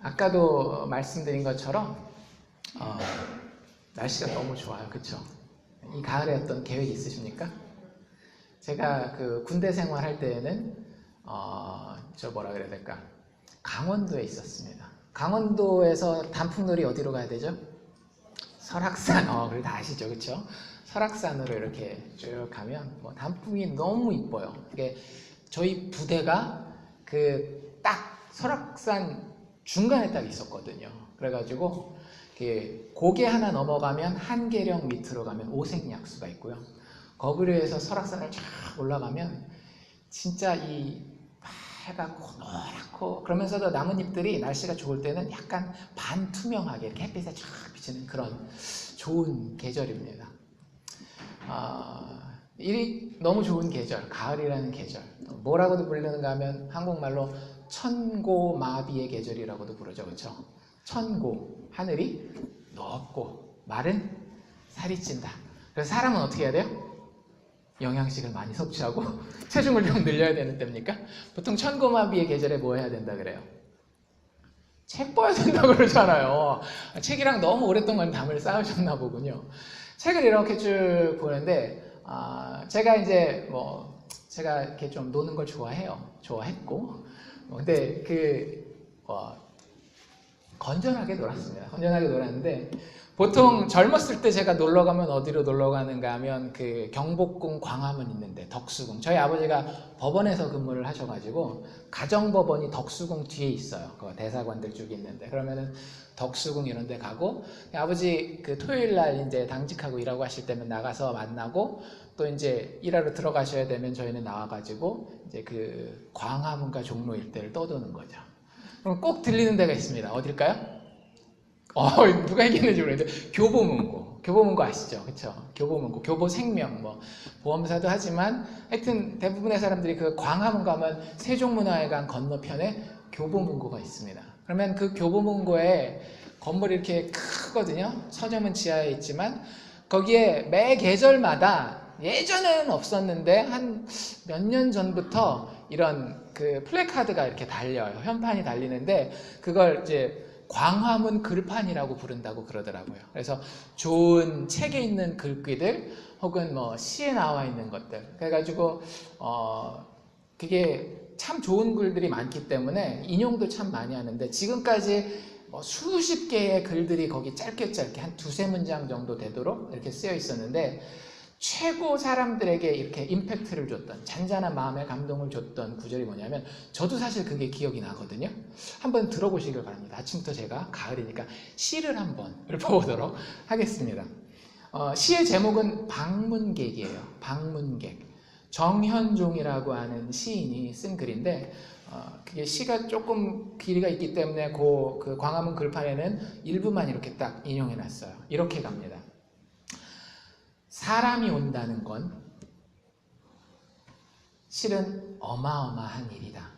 아까도 말씀드린 것처럼 날씨가 너무 좋아요. 그쵸? 이 가을에 어떤 계획 있으십니까? 제가 그 군대 생활할 때에는 저 뭐라 그래야 될까? 강원도에 있었습니다. 강원도에서 단풍놀이 어디로 가야 되죠? 설악산. 그래도 아시죠? 그쵸? 설악산으로 이렇게 쭉 가면 단풍이 너무 이뻐요. 이게 저희 부대가 그 딱 설악산 중간에 딱 있었거든요. 그래가지고 고개 하나 넘어가면 한계령 밑으로 가면 오색약수가 있고요. 거기로 해서 설악산을 쫙 올라가면 진짜 이 빨갛고 노랗고 그러면서도 나뭇잎들이 날씨가 좋을 때는 약간 반투명하게 이렇게 햇빛에 쫙 비치는 그런 좋은 계절입니다. 너무 좋은 계절, 가을이라는 계절. 뭐라고도 부르는가 하면 한국말로 천고마비의 계절이라고도 부르죠. 그렇죠? 천고, 하늘이 높고 말은 살이 찐다. 그래서 사람은 어떻게 해야 돼요? 영양식을 많이 섭취하고 체중을 좀 늘려야 되는 때입니까? 보통 천고마비의 계절에 뭐 해야 된다 그래요? 책 봐야 된다 그러잖아요. 책이랑 너무 오랫동안 담을 쌓으셨나 보군요. 책을 이렇게 쭉 보는데 제가 이제 제가 이렇게 좀 노는 걸 좋아했고 근데 건전하게 놀았습니다. 건전하게 놀았는데 보통 젊었을 때 제가 놀러 가면 어디로 놀러 가는가 하면 그 경복궁 광화문 있는데 덕수궁, 저희 아버지가 법원에서 근무를 하셔가지고 가정법원이 덕수궁 뒤에 있어요. 그 대사관들 쭉 있는데 그러면은 덕수궁 이런 데 가고 아버지 그 토요일 날 이제 당직하고 일하고 하실 때면 나가서 만나고 또 이제 일하러 들어가셔야 되면 저희는 나와가지고 이제 그 광화문과 종로 일대를 떠도는 거죠. 그럼 꼭 들리는 데가 있습니다. 어딜까요? 누가 얘기했는지 모르겠는데 교보문고 아시죠? 그쵸? 교보문고, 교보생명, 보험사도 하지만 하여튼 대부분의 사람들이 그 광화문 가면 세종문화회관 건너편에 교보문고가 있습니다. 그러면 그 교보문고에 건물이 이렇게 크거든요. 서점은 지하에 있지만 거기에 매 계절마다 예전에는 없었는데 한 몇 년 전부터 이런 그 플래카드가 이렇게 달려요. 현판이 달리는데 그걸 이제 광화문 글판이라고 부른다고 그러더라고요. 그래서 좋은 책에 있는 글귀들 혹은 시에 나와 있는 것들 그래가지고 그게 참 좋은 글들이 많기 때문에 인용도 참 많이 하는데 지금까지 수십 개의 글들이 거기 짧게 한 두세 문장 정도 되도록 이렇게 쓰여 있었는데 최고 사람들에게 이렇게 임팩트를 줬던 잔잔한 마음의 감동을 줬던 구절이 뭐냐면 저도 사실 그게 기억이 나거든요. 한번 들어보시길 바랍니다. 아침부터 제가 가을이니까 시를 한번 읊어보도록 하겠습니다. 시의 제목은 방문객이에요. 방문객. 정현종이라고 하는 시인이 쓴 글인데 그게 시가 조금 길이가 있기 때문에 그 광화문 글판에는 일부만 이렇게 딱 인용해놨어요. 이렇게 갑니다. 사람이 온다는 건 실은 어마어마한 일이다.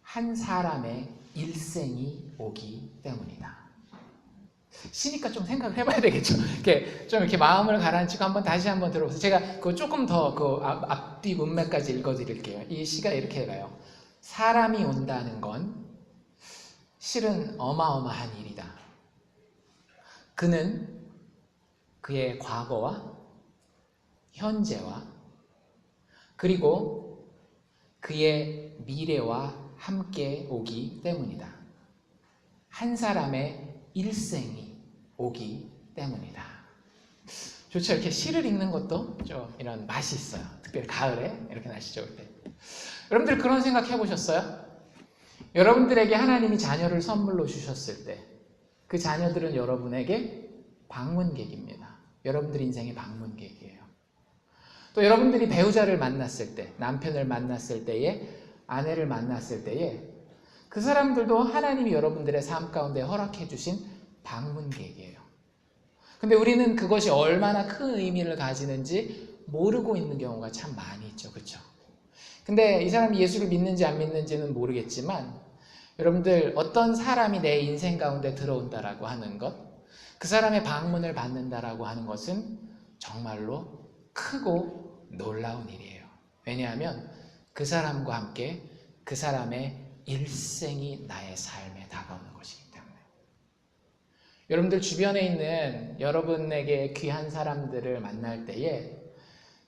한 사람의 일생이 오기 때문이다. 시니까 좀 생각을 해봐야 되겠죠. 좀 이렇게 마음을 가라앉히고 다시 한번 들어보세요. 제가 그거 조금 더 앞뒤 문맥까지 읽어드릴게요. 이 시가 이렇게 가요. 사람이 온다는 건 실은 어마어마한 일이다. 그는 그의 과거와 현재와 그리고 그의 미래와 함께 오기 때문이다. 한 사람의 일생이 오기 때문이다. 좋죠. 이렇게 시를 읽는 것도 좀 이런 맛이 있어요. 특별히 가을에 이렇게 날씨 좋을 때. 여러분들 그런 생각 해보셨어요? 여러분들에게 하나님이 자녀를 선물로 주셨을 때 그 자녀들은 여러분에게 방문객입니다. 여러분들 인생의 방문객이에요. 또 여러분들이 배우자를 만났을 때, 남편을 만났을 때에, 아내를 만났을 때에 그 사람들도 하나님이 여러분들의 삶 가운데 허락해 주신 방문객이에요. 근데 우리는 그것이 얼마나 큰 의미를 가지는지 모르고 있는 경우가 참 많이 있죠. 그렇죠? 근데 이 사람이 예수를 믿는지 안 믿는지는 모르겠지만 여러분들 어떤 사람이 내 인생 가운데 들어온다라고 하는 것, 그 사람의 방문을 받는다라고 하는 것은 정말로 크고 놀라운 일이에요. 왜냐하면 그 사람과 함께 그 사람의 일생이 나의 삶에 다가오는 것이기 때문에. 여러분들 주변에 있는 여러분에게 귀한 사람들을 만날 때에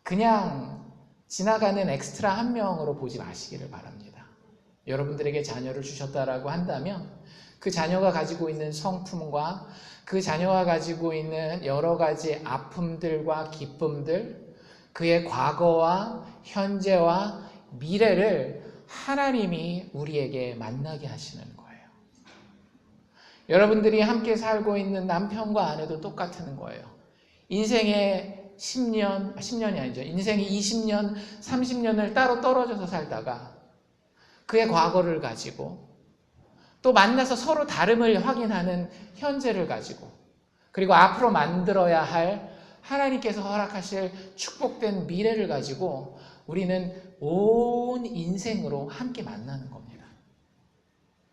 그냥 지나가는 엑스트라 한 명으로 보지 마시기를 바랍니다. 여러분들에게 자녀를 주셨다라고 한다면 그 자녀가 가지고 있는 성품과 그 자녀가 가지고 있는 여러 가지 아픔들과 기쁨들, 그의 과거와 현재와 미래를 하나님이 우리에게 만나게 하시는 거예요. 여러분들이 함께 살고 있는 남편과 아내도 똑같은 거예요. 인생의 10년이 아니죠. 인생의 20년, 30년을 따로 떨어져서 살다가 그의 과거를 가지고 또 만나서 서로 다름을 확인하는 현재를 가지고 그리고 앞으로 만들어야 할 하나님께서 허락하실 축복된 미래를 가지고 우리는 온 인생으로 함께 만나는 겁니다.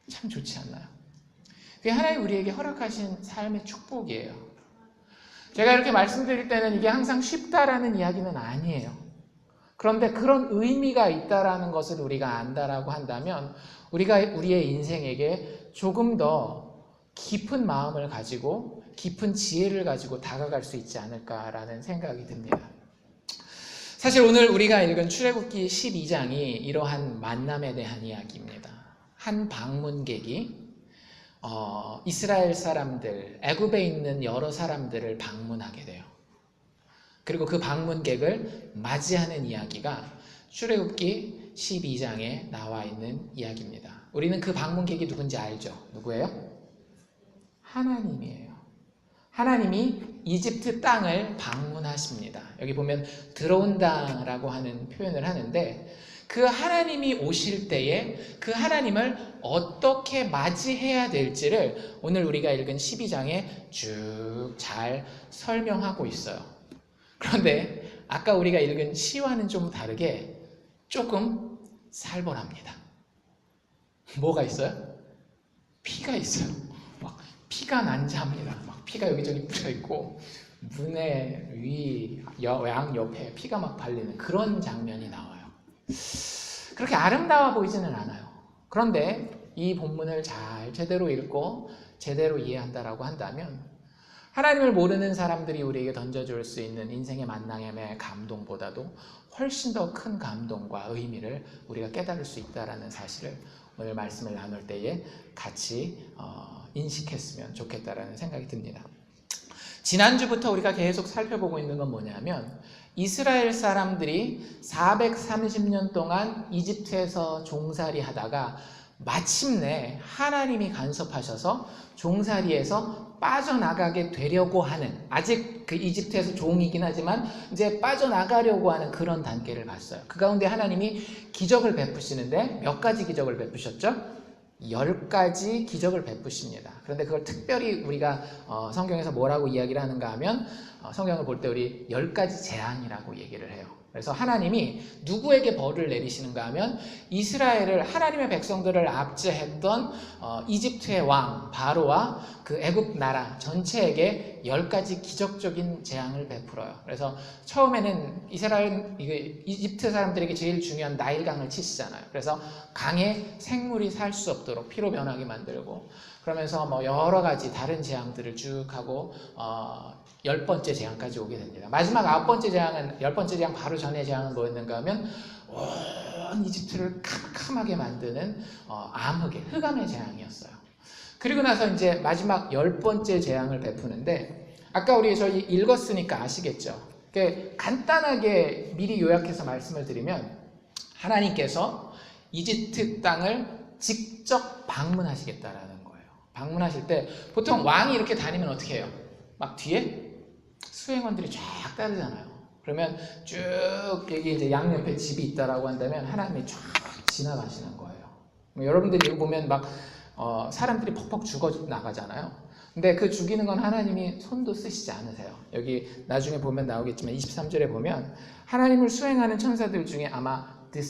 참 좋지 않나요? 그게 하나님 우리에게 허락하신 삶의 축복이에요. 제가 이렇게 말씀드릴 때는 이게 항상 쉽다라는 이야기는 아니에요. 그런데 그런 의미가 있다라는 것을 우리가 안다라고 한다면 우리가 우리의 인생에게 조금 더 깊은 마음을 가지고 깊은 지혜를 가지고 다가갈 수 있지 않을까라는 생각이 듭니다. 사실 오늘 우리가 읽은 출애굽기 12장이 이러한 만남에 대한 이야기입니다. 한 방문객이 이스라엘 사람들, 애굽에 있는 여러 사람들을 방문하게 돼요. 그리고 그 방문객을 맞이하는 이야기가 출애굽기 12장에 나와 있는 이야기입니다. 우리는 그 방문객이 누군지 알죠? 누구예요? 하나님이에요. 하나님이 이집트 땅을 방문하십니다. 여기 보면 들어온다라고 하는 표현을 하는데 그 하나님이 오실 때에 그 하나님을 어떻게 맞이해야 될지를 오늘 우리가 읽은 12장에 쭉 잘 설명하고 있어요. 그런데 아까 우리가 읽은 시와는 좀 다르게 조금 살벌합니다. 뭐가 있어요? 피가 있어요. 막 피가 난자합니다. 막 피가 여기저기 뿌려있고 문에 위, 양 옆에 피가 막 발리는 그런 장면이 나와요. 그렇게 아름다워 보이지는 않아요. 그런데 이 본문을 잘 제대로 읽고 제대로 이해한다라고 한다면 하나님을 모르는 사람들이 우리에게 던져줄 수 있는 인생의 만남의 감동보다도 훨씬 더 큰 감동과 의미를 우리가 깨달을 수 있다는 사실을 오늘 말씀을 나눌 때에 같이 인식했으면 좋겠다라는 생각이 듭니다. 지난주부터 우리가 계속 살펴보고 있는 건 뭐냐면 이스라엘 사람들이 430년 동안 이집트에서 종살이 하다가 마침내 하나님이 간섭하셔서 종살이에서 빠져나가게 되려고 하는, 아직 그 이집트에서 종이긴 하지만 이제 빠져나가려고 하는 그런 단계를 봤어요. 그 가운데 하나님이 기적을 베푸시는데 몇 가지 기적을 베푸셨죠? 10가지 기적을 베푸십니다. 그런데 그걸 특별히 우리가 성경에서 뭐라고 이야기를 하는가 하면 성경을 볼 때 우리 10가지 재앙이라고 얘기를 해요. 그래서 하나님이 누구에게 벌을 내리시는가 하면 이스라엘을, 하나님의 백성들을 압제했던 이집트의 왕 바로와 그 애굽 나라 전체에게 10가지 기적적인 재앙을 베풀어요. 그래서 처음에는 이집트 사람들에게 제일 중요한 나일강을 치시잖아요. 그래서 강에 생물이 살 수 없도록 피로 변하게 만들고, 그러면서 뭐 여러 가지 다른 재앙들을 쭉 하고 10번째 재앙까지 오게 됩니다. 마지막 9번째 재앙은, 10번째 재앙 바로 전에 재앙은 뭐였는가 하면 온 이집트를 캄캄하게 만드는 암흑의, 흑암의 재앙이었어요. 그리고 나서 이제 마지막 10번째 재앙을 베푸는데, 아까 저희 읽었으니까 아시겠죠? 간단하게 미리 요약해서 말씀을 드리면 하나님께서 이집트 땅을 직접 방문하시겠다라는 거예요. 방문하실 때 보통 왕이 이렇게 다니면 어떻게 해요? 막 뒤에 수행원들이 쫙 따르잖아요. 그러면 쭉 여기 이제 양옆에 집이 있다라고 한다면 하나님이 쫙 지나가시는 거예요. 여러분들이 이거 보면 막 사람들이 퍽퍽 죽어 나가잖아요. 근데 그 죽이는 건 하나님이 손도 쓰시지 않으세요. 여기 나중에 보면 나오겠지만 23절에 보면 하나님을 수행하는 천사들 중에 아마 the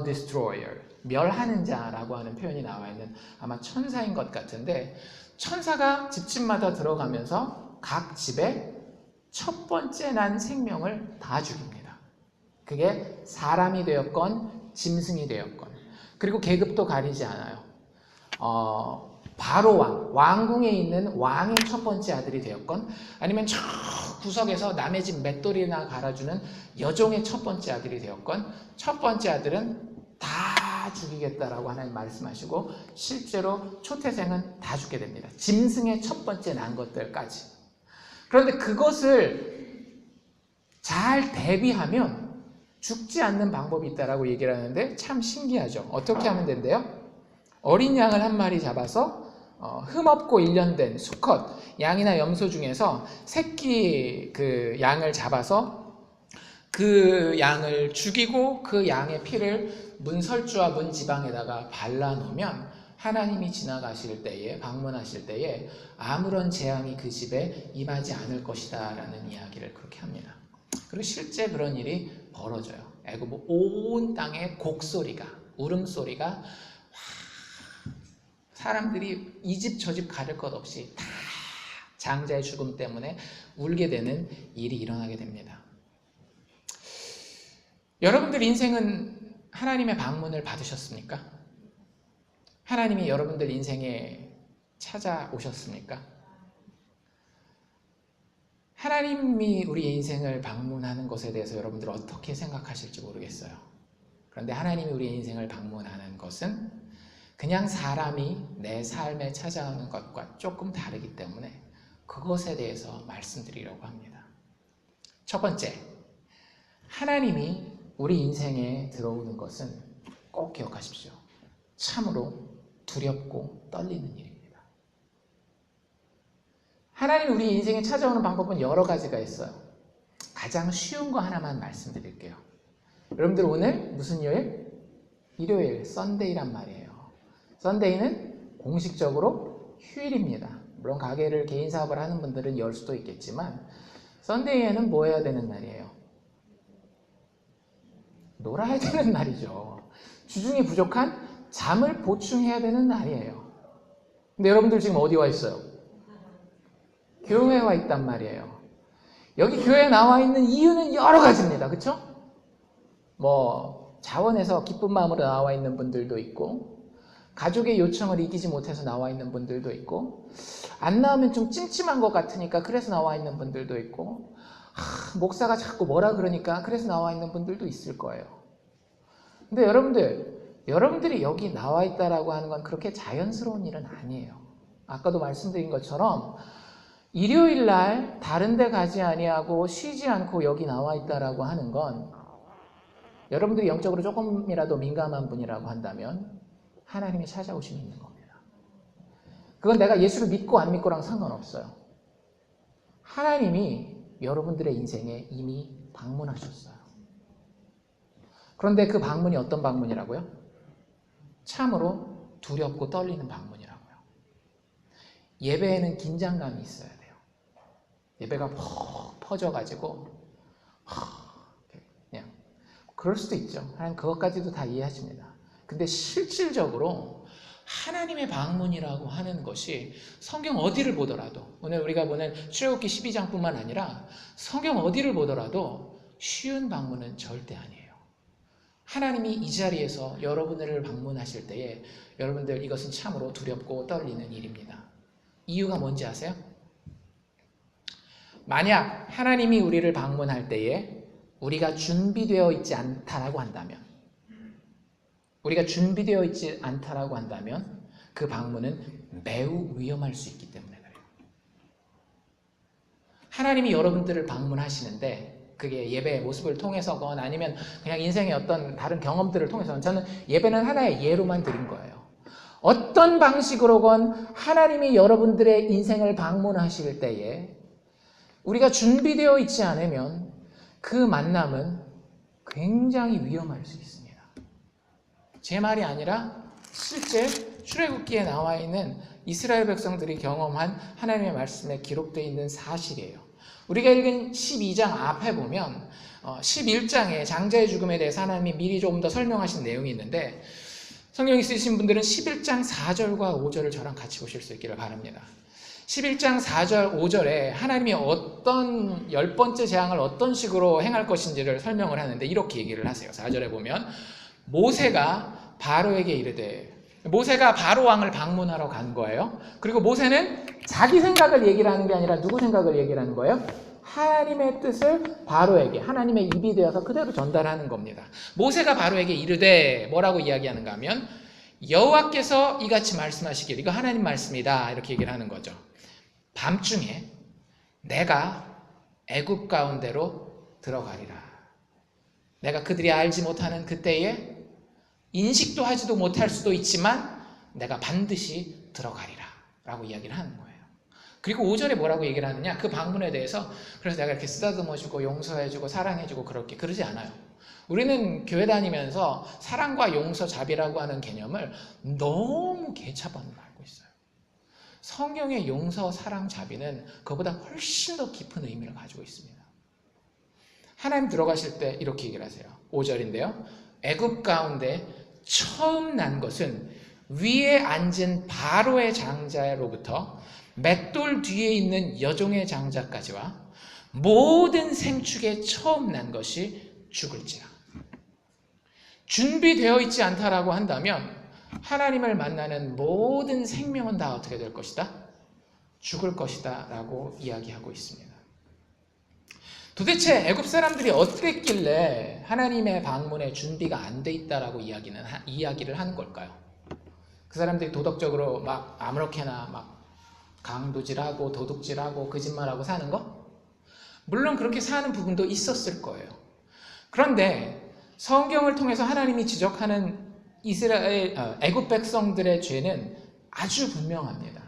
destroyer, 멸하는 자라고 하는 표현이 나와 있는 아마 천사인 것 같은데, 천사가 집집마다 들어가면서 각 집에 첫 번째 난 생명을 다 죽입니다. 그게 사람이 되었건 짐승이 되었건 그리고 계급도 가리지 않아요. 바로 왕궁에 있는 왕의 첫 번째 아들이 되었건, 아니면 저 구석에서 남의 집 맷돌이나 갈아주는 여종의 첫 번째 아들이 되었건, 첫 번째 아들은 다 죽이겠다라고 하나님 말씀하시고, 실제로 초태생은 다 죽게 됩니다. 짐승의 첫 번째 난 것들까지. 그런데 그것을 잘 대비하면 죽지 않는 방법이 있다라고 얘기를 하는데 참 신기하죠. 어떻게 하면 된대요? 어린 양을 한 마리 잡아서 흠없고 1년 된 수컷 양이나 염소 중에서 새끼 그 양을 잡아서 그 양을 죽이고 그 양의 피를 문설주와 문 지방에다가 발라놓으면 하나님이 지나가실 때에, 방문하실 때에 아무런 재앙이 그 집에 임하지 않을 것이다 라는 이야기를 그렇게 합니다. 그리고 실제 그런 일이 벌어져요. 애굽 온 땅에 곡소리가, 울음소리가, 사람들이 이 집 저 집 가릴 것 없이 다 장자의 죽음 때문에 울게 되는 일이 일어나게 됩니다. 여러분들 인생은 하나님의 방문을 받으셨습니까? 하나님이 여러분들 인생에 찾아오셨습니까? 하나님이 우리 인생을 방문하는 것에 대해서 여러분들 어떻게 생각하실지 모르겠어요. 그런데 하나님이 우리 인생을 방문하는 것은 그냥 사람이 내 삶에 찾아오는 것과 조금 다르기 때문에 그것에 대해서 말씀드리려고 합니다. 첫 번째, 하나님이 우리 인생에 들어오는 것은 꼭 기억하십시오. 참으로 두렵고 떨리는 일입니다. 하나님이 우리 인생에 찾아오는 방법은 여러 가지가 있어요. 가장 쉬운 거 하나만 말씀드릴게요. 여러분들 오늘 무슨 요일? 일요일, 썬데이란 말이에요. 썬데이는 공식적으로 휴일입니다. 물론 가게를 개인 사업을 하는 분들은 열 수도 있겠지만 썬데이에는 뭐 해야 되는 날이에요? 놀아야 되는 날이죠. 주중이 부족한 잠을 보충해야 되는 날이에요. 근데 여러분들 지금 어디 와 있어요? 교회에 와 있단 말이에요. 여기 교회에 나와 있는 이유는 여러 가지입니다. 그렇죠? 뭐 자원해서 기쁜 마음으로 나와 있는 분들도 있고, 가족의 요청을 이기지 못해서 나와 있는 분들도 있고, 안 나오면 좀 찜찜한 것 같으니까 그래서 나와 있는 분들도 있고, 목사가 자꾸 뭐라 그러니까 그래서 나와 있는 분들도 있을 거예요. 근데 여러분들이 여기 나와 있다라고 하는 건 그렇게 자연스러운 일은 아니에요. 아까도 말씀드린 것처럼 일요일 날 다른 데 가지 아니하고 쉬지 않고 여기 나와 있다라고 하는 건, 여러분들이 영적으로 조금이라도 민감한 분이라고 한다면 하나님이 찾아오심이 있는 겁니다. 그건 내가 예수를 믿고 안 믿고랑 상관없어요. 하나님이 여러분들의 인생에 이미 방문하셨어요. 그런데 그 방문이 어떤 방문이라고요? 참으로 두렵고 떨리는 방문이라고요. 예배에는 긴장감이 있어야 돼요. 예배가 퍽 퍼져가지고 그냥 그럴 수도 있죠. 하나님 그것까지도 다 이해하십니다. 근데 실질적으로 하나님의 방문이라고 하는 것이 성경 어디를 보더라도, 오늘 우리가 보는 출애굽기 12장뿐만 아니라 성경 어디를 보더라도 쉬운 방문은 절대 아니에요. 하나님이 이 자리에서 여러분을 방문하실 때에 여러분들 이것은 참으로 두렵고 떨리는 일입니다. 이유가 뭔지 아세요? 만약 하나님이 우리를 방문할 때에 우리가 준비되어 있지 않다라고 한다면, 그 방문은 매우 위험할 수 있기 때문에 그래요. 하나님이 여러분들을 방문하시는데 그게 예배의 모습을 통해서건 아니면 그냥 인생의 어떤 다른 경험들을 통해서건, 저는 예배는 하나의 예로만 드린 거예요. 어떤 방식으로건 하나님이 여러분들의 인생을 방문하실 때에 우리가 준비되어 있지 않으면 그 만남은 굉장히 위험할 수 있습니다. 제 말이 아니라 실제 출애굽기에 나와 있는 이스라엘 백성들이 경험한 하나님의 말씀에 기록되어 있는 사실이에요. 우리가 읽은 12장 앞에 보면 11장에 장자의 죽음에 대해서 하나님이 미리 조금 더 설명하신 내용이 있는데, 성경 있으신 분들은 11장 4절과 5절을 저랑 같이 보실 수 있기를 바랍니다. 11장 4절 5절에 하나님이 어떤 10번째 재앙을 어떤 식으로 행할 것인지를 설명을 하는데 이렇게 얘기를 하세요. 4절에 보면 모세가 바로에게 이르되, 모세가 바로 왕을 방문하러 간 거예요. 그리고 모세는 자기 생각을 얘기를 하는 게 아니라 누구 생각을 얘기를 하는 거예요? 하나님의 뜻을 바로에게, 하나님의 입이 되어서 그대로 전달하는 겁니다. 모세가 바로에게 이르되 뭐라고 이야기하는가 하면, 여호와께서 이같이 말씀하시길, 이거 하나님 말씀이다, 이렇게 얘기를 하는 거죠. 밤중에 내가 애굽 가운데로 들어가리라. 내가 그들이 알지 못하는 그때에 인식도 하지도 못할 수도 있지만 내가 반드시 들어가리라 라고 이야기를 하는 거예요. 그리고 5절에 뭐라고 얘기를 하느냐, 그 방문에 대해서, 그래서 내가 이렇게 쓰다듬어주고 용서해주고 사랑해주고 그렇게 그러지 않아요. 우리는 교회 다니면서 사랑과 용서, 자비라고 하는 개념을 너무 개차반으로 알고 있어요. 성경의 용서, 사랑, 자비는 그보다 훨씬 더 깊은 의미를 가지고 있습니다. 하나님 들어가실 때 이렇게 얘기를 하세요. 5절인데요. 애굽 가운데 처음 난 것은 위에 앉은 바로의 장자로부터 맷돌 뒤에 있는 여종의 장자까지와 모든 생축에 처음 난 것이 죽을지라. 준비되어 있지 않다라고 한다면 하나님을 만나는 모든 생명은 다 어떻게 될 것이다? 죽을 것이다 라고 이야기하고 있습니다. 도대체 애굽 사람들이 어땠길래 하나님의 방문에 준비가 안 돼 있다라고 이야기를 하는 걸까요? 그 사람들이 도덕적으로 막 아무렇게나 막 강도질하고 도둑질하고 거짓말하고 사는 거? 물론 그렇게 사는 부분도 있었을 거예요. 그런데 성경을 통해서 하나님이 지적하는 애굽 백성들의 죄는 아주 분명합니다.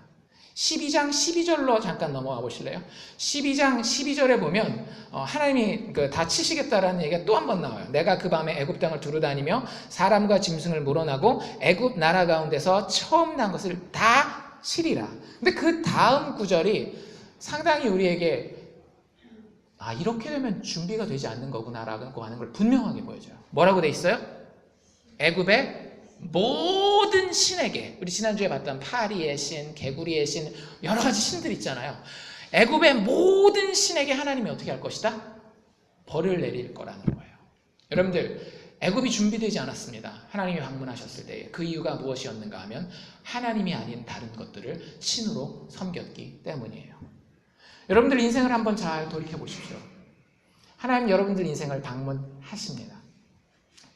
12장 12절로 잠깐 넘어가 보실래요? 12장 12절에 보면 하나님이 다 치시겠다라는 얘기가 또 한 번 나와요. 내가 그 밤에 애굽 땅을 두루다니며 사람과 짐승을 물어나고 애굽 나라 가운데서 처음 난 것을 다 치리라. 근데 그 다음 구절이 상당히 우리에게 이렇게 되면 준비가 되지 않는 거구나라고 하는 걸 분명하게 보여줘요. 뭐라고 돼 있어요? 애굽의 모든 신에게, 우리 지난주에 봤던 파리의 신, 개구리의 신, 여러 가지 신들 있잖아요. 애굽의 모든 신에게 하나님이 어떻게 할 것이다? 벌을 내릴 거라는 거예요. 여러분들, 애굽이 준비되지 않았습니다. 하나님이 방문하셨을 때에. 그 이유가 무엇이었는가 하면 하나님이 아닌 다른 것들을 신으로 섬겼기 때문이에요. 여러분들 인생을 한번 잘 돌이켜 보십시오. 하나님 여러분들 인생을 방문하십니다.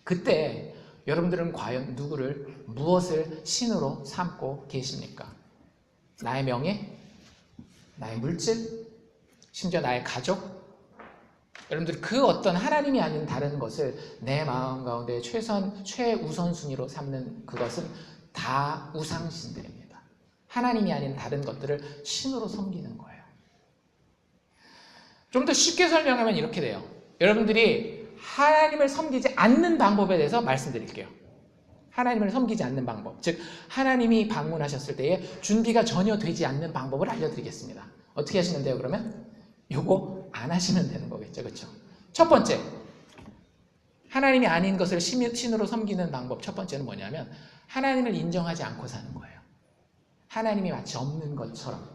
그때 여러분들은 과연 누구를, 무엇을 신으로 삼고 계십니까? 나의 명예? 나의 물질? 심지어 나의 가족? 여러분들 그 어떤 하나님이 아닌 다른 것을 내 마음 가운데 최우선순위로 삼는 그것은 다 우상신들입니다. 하나님이 아닌 다른 것들을 신으로 섬기는 거예요. 좀 더 쉽게 설명하면 이렇게 돼요. 여러분들이 하나님을 섬기지 않는 방법에 대해서 말씀드릴게요. 하나님을 섬기지 않는 방법, 즉 하나님이 방문하셨을 때에 준비가 전혀 되지 않는 방법을 알려드리겠습니다. 어떻게 하시면 돼요? 그러면 요거 안 하시면 되는 거겠죠, 그렇죠? 첫 번째, 하나님이 아닌 것을 신으로 섬기는 방법 첫 번째는 뭐냐면 하나님을 인정하지 않고 사는 거예요. 하나님이 마치 없는 것처럼,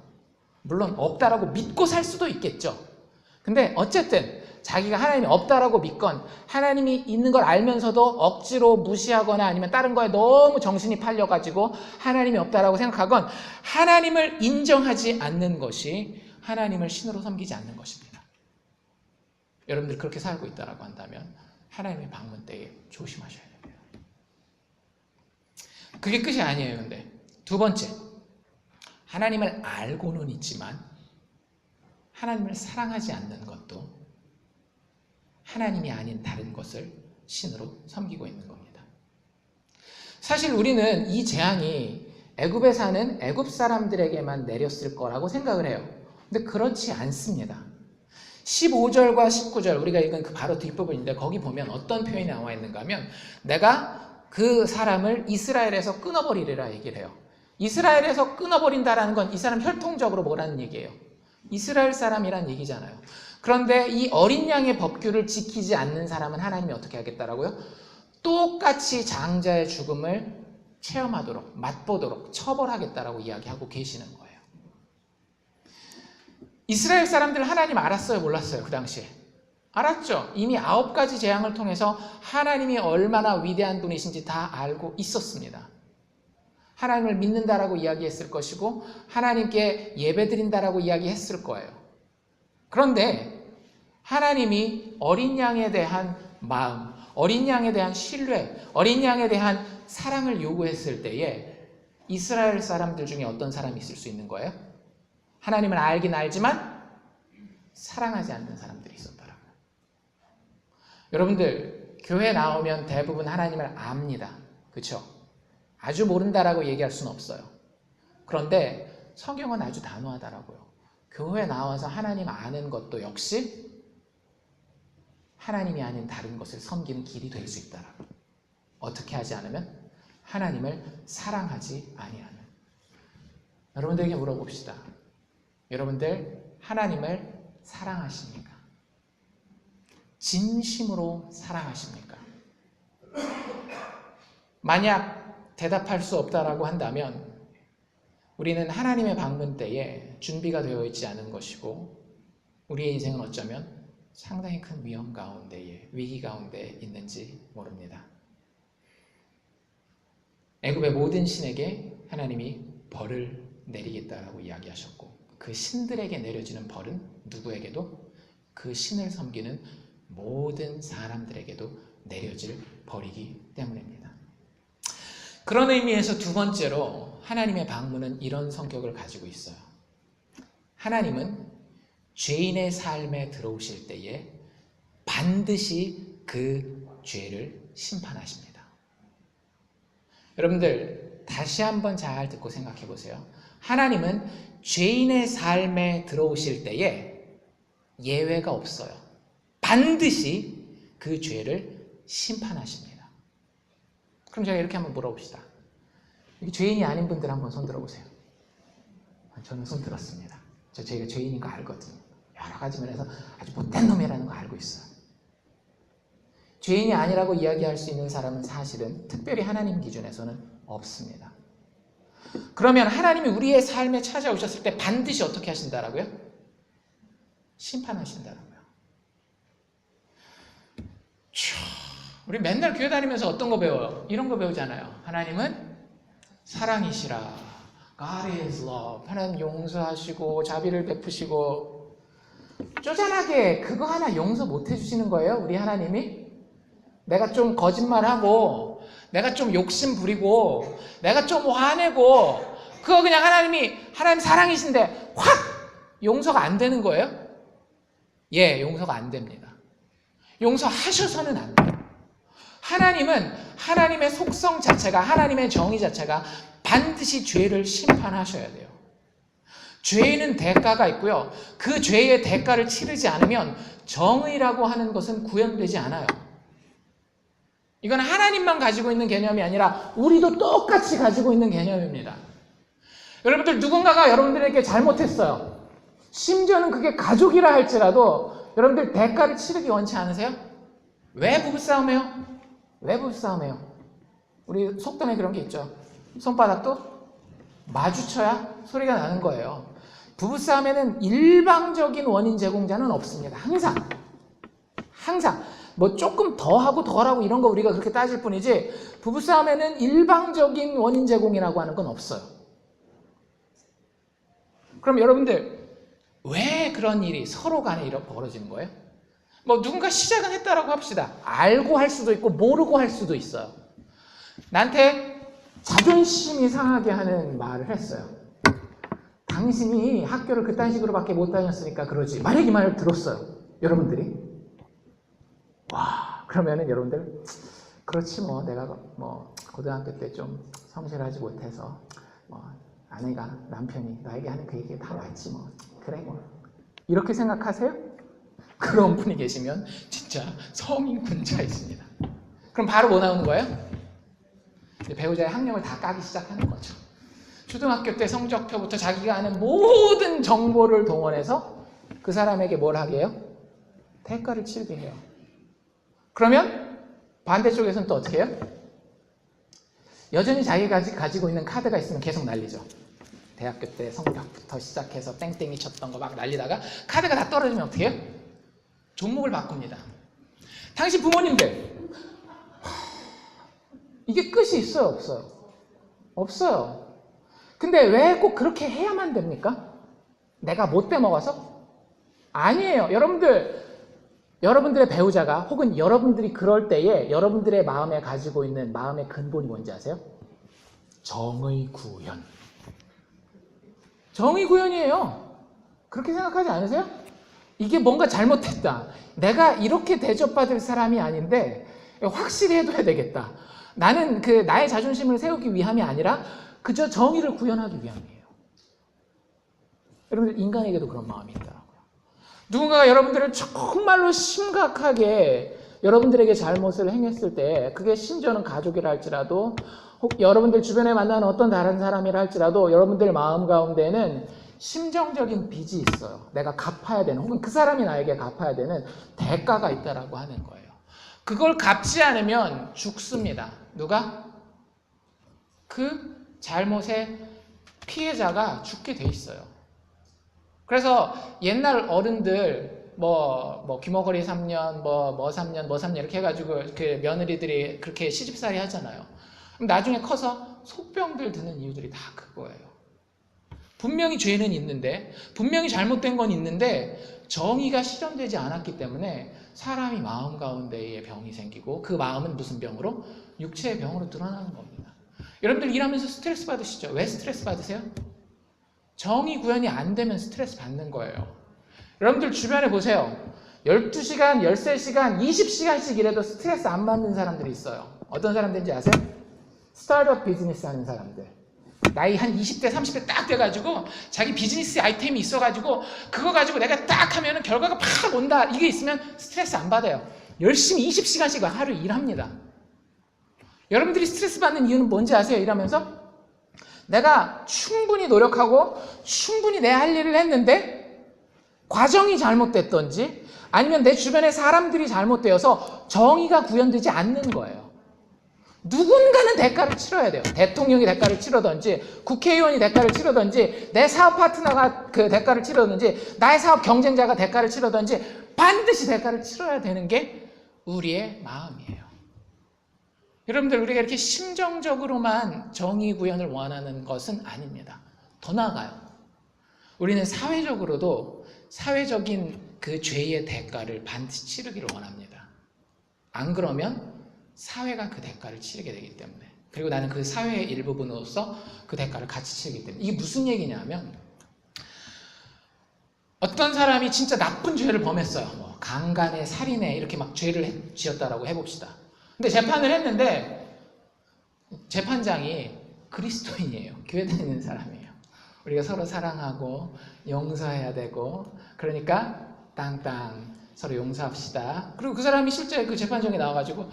물론 없다라고 믿고 살 수도 있겠죠. 근데 어쨌든 자기가 하나님이 없다라고 믿건 하나님이 있는 걸 알면서도 억지로 무시하거나 아니면 다른 거에 너무 정신이 팔려가지고 하나님이 없다라고 생각하건 하나님을 인정하지 않는 것이 하나님을 신으로 섬기지 않는 것입니다. 여러분들 그렇게 살고 있다라고 한다면 하나님의 방문 때에 조심하셔야 됩니다. 그게 끝이 아니에요. 근데 두 번째, 하나님을 알고는 있지만 하나님을 사랑하지 않는 것도 하나님이 아닌 다른 것을 신으로 섬기고 있는 겁니다. 사실 우리는 이 재앙이 애굽에 사는 애굽 사람들에게만 내렸을 거라고 생각을 해요. 근데 그렇지 않습니다. 15절과 19절 우리가 읽은 그 바로 뒷부분인데 거기 보면 어떤 표현이 나와 있는가 하면 내가 그 사람을 이스라엘에서 끊어버리리라 얘기를 해요. 이스라엘에서 끊어버린다라는 건 이 사람 혈통적으로 뭐라는 얘기예요? 이스라엘 사람이란 얘기잖아요. 그런데 이 어린 양의 법규를 지키지 않는 사람은 하나님이 어떻게 하겠다라고요? 똑같이 장자의 죽음을 체험하도록, 맛보도록 처벌하겠다라고 이야기하고 계시는 거예요. 이스라엘 사람들 하나님 알았어요? 몰랐어요? 그 당시에? 알았죠? 이미 9가지 재앙을 통해서 하나님이 얼마나 위대한 분이신지 다 알고 있었습니다. 하나님을 믿는다라고 이야기했을 것이고 하나님께 예배드린다라고 이야기했을 거예요. 그런데 하나님이 어린 양에 대한 마음, 어린 양에 대한 신뢰, 어린 양에 대한 사랑을 요구했을 때에 이스라엘 사람들 중에 어떤 사람이 있을 수 있는 거예요? 하나님을 알긴 알지만 사랑하지 않는 사람들이 있었더라고요. 여러분들 교회 나오면 대부분 하나님을 압니다. 그렇죠? 아주 모른다라고 얘기할 수는 없어요. 그런데 성경은 아주 단호하더라고요. 교회 나와서 하나님 아는 것도 역시 하나님이 아닌 다른 것을 섬기는 길이 될 수 있다라고. 어떻게 하지 않으면? 하나님을 사랑하지 아니하는. 여러분들에게 물어봅시다. 여러분들 하나님을 사랑하십니까? 진심으로 사랑하십니까? 만약 대답할 수 없다라고 한다면 우리는 하나님의 방문 때에 준비가 되어 있지 않은 것이고 우리의 인생은 어쩌면 상당히 큰 위험 가운데에 위기 가운데 있는지 모릅니다. 애굽의 모든 신에게 하나님이 벌을 내리겠다라고 이야기하셨고 그 신들에게 내려지는 벌은 누구에게도 그 신을 섬기는 모든 사람들에게도 내려질 벌이기 때문입니다. 그런 의미에서 두 번째로 하나님의 방문은 이런 성격을 가지고 있어요. 하나님은 죄인의 삶에 들어오실 때에 반드시 그 죄를 심판하십니다. 여러분들 다시 한번 잘 듣고 생각해 보세요. 하나님은 죄인의 삶에 들어오실 때에 예외가 없어요. 반드시 그 죄를 심판하십니다. 그럼 제가 이렇게 한번 물어봅시다. 여기 죄인이 아닌 분들 한번 손 들어보세요. 저는 손 들었습니다. 저희가 죄인인 거 알거든요. 여러 가지 면에서 아주 못된 놈이라는 거 알고 있어요. 죄인이 아니라고 이야기할 수 있는 사람은 사실은 특별히 하나님 기준에서는 없습니다. 그러면 하나님이 우리의 삶에 찾아오셨을 때 반드시 어떻게 하신다라고요? 심판하신다라고요. 우리 맨날 교회 다니면서 어떤 거 배워요? 이런 거 배우잖아요. 하나님은 사랑이시라. God is love. 하나님 용서하시고 자비를 베푸시고. 쪼잔하게 그거 하나 용서 못 해주시는 거예요? 우리 하나님이? 내가 좀 거짓말하고 내가 좀 욕심 부리고 내가 좀 화내고 그거 그냥 하나님 사랑이신데 확 용서가 안 되는 거예요? 예, 용서가 안 됩니다. 용서하셔서는 안 돼요. 하나님은 하나님의 속성 자체가 하나님의 정의 자체가 반드시 죄를 심판하셔야 돼요. 죄에는 대가가 있고요. 그 죄의 대가를 치르지 않으면 정의라고 하는 것은 구현되지 않아요. 이건 하나님만 가지고 있는 개념이 아니라 우리도 똑같이 가지고 있는 개념입니다. 여러분들 누군가가 여러분들에게 잘못했어요. 심지어는 그게 가족이라 할지라도 여러분들 대가를 치르기 원치 않으세요? 왜 부부싸움해요? 왜 부부싸움해요? 우리 속담에 그런 게 있죠. 손바닥도 마주쳐야 소리가 나는 거예요. 부부싸움에는 일방적인 원인 제공자는 없습니다. 항상 뭐 조금 더 하고 덜 하고 이런 거 우리가 그렇게 따질 뿐이지 부부싸움에는 일방적인 원인 제공이라고 하는 건 없어요. 그럼 여러분들 왜 그런 일이 서로 간에 이렇게 벌어지는 거예요? 뭐 누군가 시작은 했다라고 합시다. 알고 할 수도 있고 모르고 할 수도 있어요. 나한테 자존심이 상하게 하는 말을 했어요. 당신이 학교를 그딴 식으로밖에 못 다녔으니까 그러지. 만약 이 말을 들었어요. 여러분들이. 와, 그러면은 여러분들 그렇지 뭐 내가 뭐 고등학교 때 좀 성실하지 못해서 뭐 아내가 남편이 나에게 하는 그 얘기 다 맞지 뭐 그래 뭐 이렇게 생각하세요? 그런 분이 계시면 진짜 성인군자이십니다. 그럼 바로 뭐 나오는 거예요? 배우자의 학력을 다 까기 시작하는 거죠. 초등학교 때 성적표부터 자기가 아는 모든 정보를 동원해서 그 사람에게 뭘 하게 해요? 대가를 치르게 해요. 그러면 반대쪽에서는 또 어떻게 해요? 여전히 자기가 가지고 있는 카드가 있으면 계속 날리죠. 대학교 때 성적부터 시작해서 땡땡이 쳤던 거 막 날리다가 카드가 다 떨어지면 어떻게 해요? 종목을 바꿉니다. 당신 부모님들, 이게 끝이 있어요, 없어요? 없어요. 근데 왜 꼭 그렇게 해야만 됩니까? 내가 못돼 먹어서? 아니에요. 여러분들의 배우자가 혹은 여러분들이 그럴 때에 여러분들의 마음에 가지고 있는 마음의 근본이 뭔지 아세요? 정의 구현. 정의 구현이에요. 그렇게 생각하지 않으세요? 이게 뭔가 잘못했다. 내가 이렇게 대접받을 사람이 아닌데 확실히 해둬야 되겠다. 나는 나의 자존심을 세우기 위함이 아니라 그저 정의를 구현하기 위함이에요. 여러분들 인간에게도 그런 마음이 있더라고요. 누군가가 여러분들을 정말로 심각하게 여러분들에게 잘못을 행했을 때 그게 심지어는 가족이라 할지라도 혹 여러분들 주변에 만나는 어떤 다른 사람이라 할지라도 여러분들 마음 가운데는 심정적인 빚이 있어요. 내가 갚아야 되는 혹은 그 사람이 나에게 갚아야 되는 대가가 있다라고 하는 거예요. 그걸 갚지 않으면 죽습니다. 누가? 그 잘못의 피해자가 죽게 돼 있어요. 그래서 옛날 어른들 귀머거리 3년, 뭐 3년 이렇게 해가지고 그 며느리들이 그렇게 시집살이 하잖아요. 그럼 나중에 커서 속병들 드는 이유들이 다 그거예요. 분명히 죄는 있는데, 분명히 잘못된 건 있는데 정의가 실현되지 않았기 때문에 사람이 마음 가운데에 병이 생기고 그 마음은 무슨 병으로? 육체의 병으로 드러나는 겁니다. 여러분들 일하면서 스트레스 받으시죠? 왜 스트레스 받으세요? 정의 구현이 안 되면 스트레스 받는 거예요. 여러분들 주변에 보세요. 12시간, 13시간, 20시간씩 일해도 스트레스 안 받는 사람들이 있어요. 어떤 사람들인지 아세요? 스타트업 비즈니스 하는 사람들. 나이 한 20대, 30대 딱 돼가지고 자기 비즈니스 아이템이 있어가지고 그거 가지고 내가 딱 하면은 결과가 팍 온다. 이게 있으면 스트레스 안 받아요. 열심히 20시간씩 하루 일합니다. 여러분들이 스트레스 받는 이유는 뭔지 아세요? 일하면서? 내가 충분히 노력하고 충분히 내 할 일을 했는데 과정이 잘못됐던지 아니면 내 주변의 사람들이 잘못되어서 정의가 구현되지 않는 거예요. 누군가는 대가를 치러야 돼요. 대통령이 대가를 치르든지 국회의원이 대가를 치르든지 내 사업 파트너가 그 대가를 치르든지 나의 사업 경쟁자가 대가를 치르든지 반드시 대가를 치러야 되는 게 우리의 마음이에요. 여러분들 우리가 이렇게 심정적으로만 정의 구현을 원하는 것은 아닙니다. 더 나아가요. 우리는 사회적으로도 사회적인 그 죄의 대가를 반드시 치르기를 원합니다. 안 그러면 사회가 그 대가를 치르게 되기 때문에 그리고 나는 그 사회의 일부분으로서 그 대가를 같이 치르기 때문에 이게 무슨 얘기냐면 어떤 사람이 진짜 나쁜 죄를 범했어요. 뭐 강간에 살인에 이렇게 막 죄를 지었다라고 해봅시다. 근데 재판을 했는데 재판장이 그리스도인이에요. 교회 다니는 사람이에요. 우리가 서로 사랑하고 용서해야 되고 그러니까 땅땅 서로 용서합시다. 그리고 그 사람이 실제 그 재판정에 나와가지고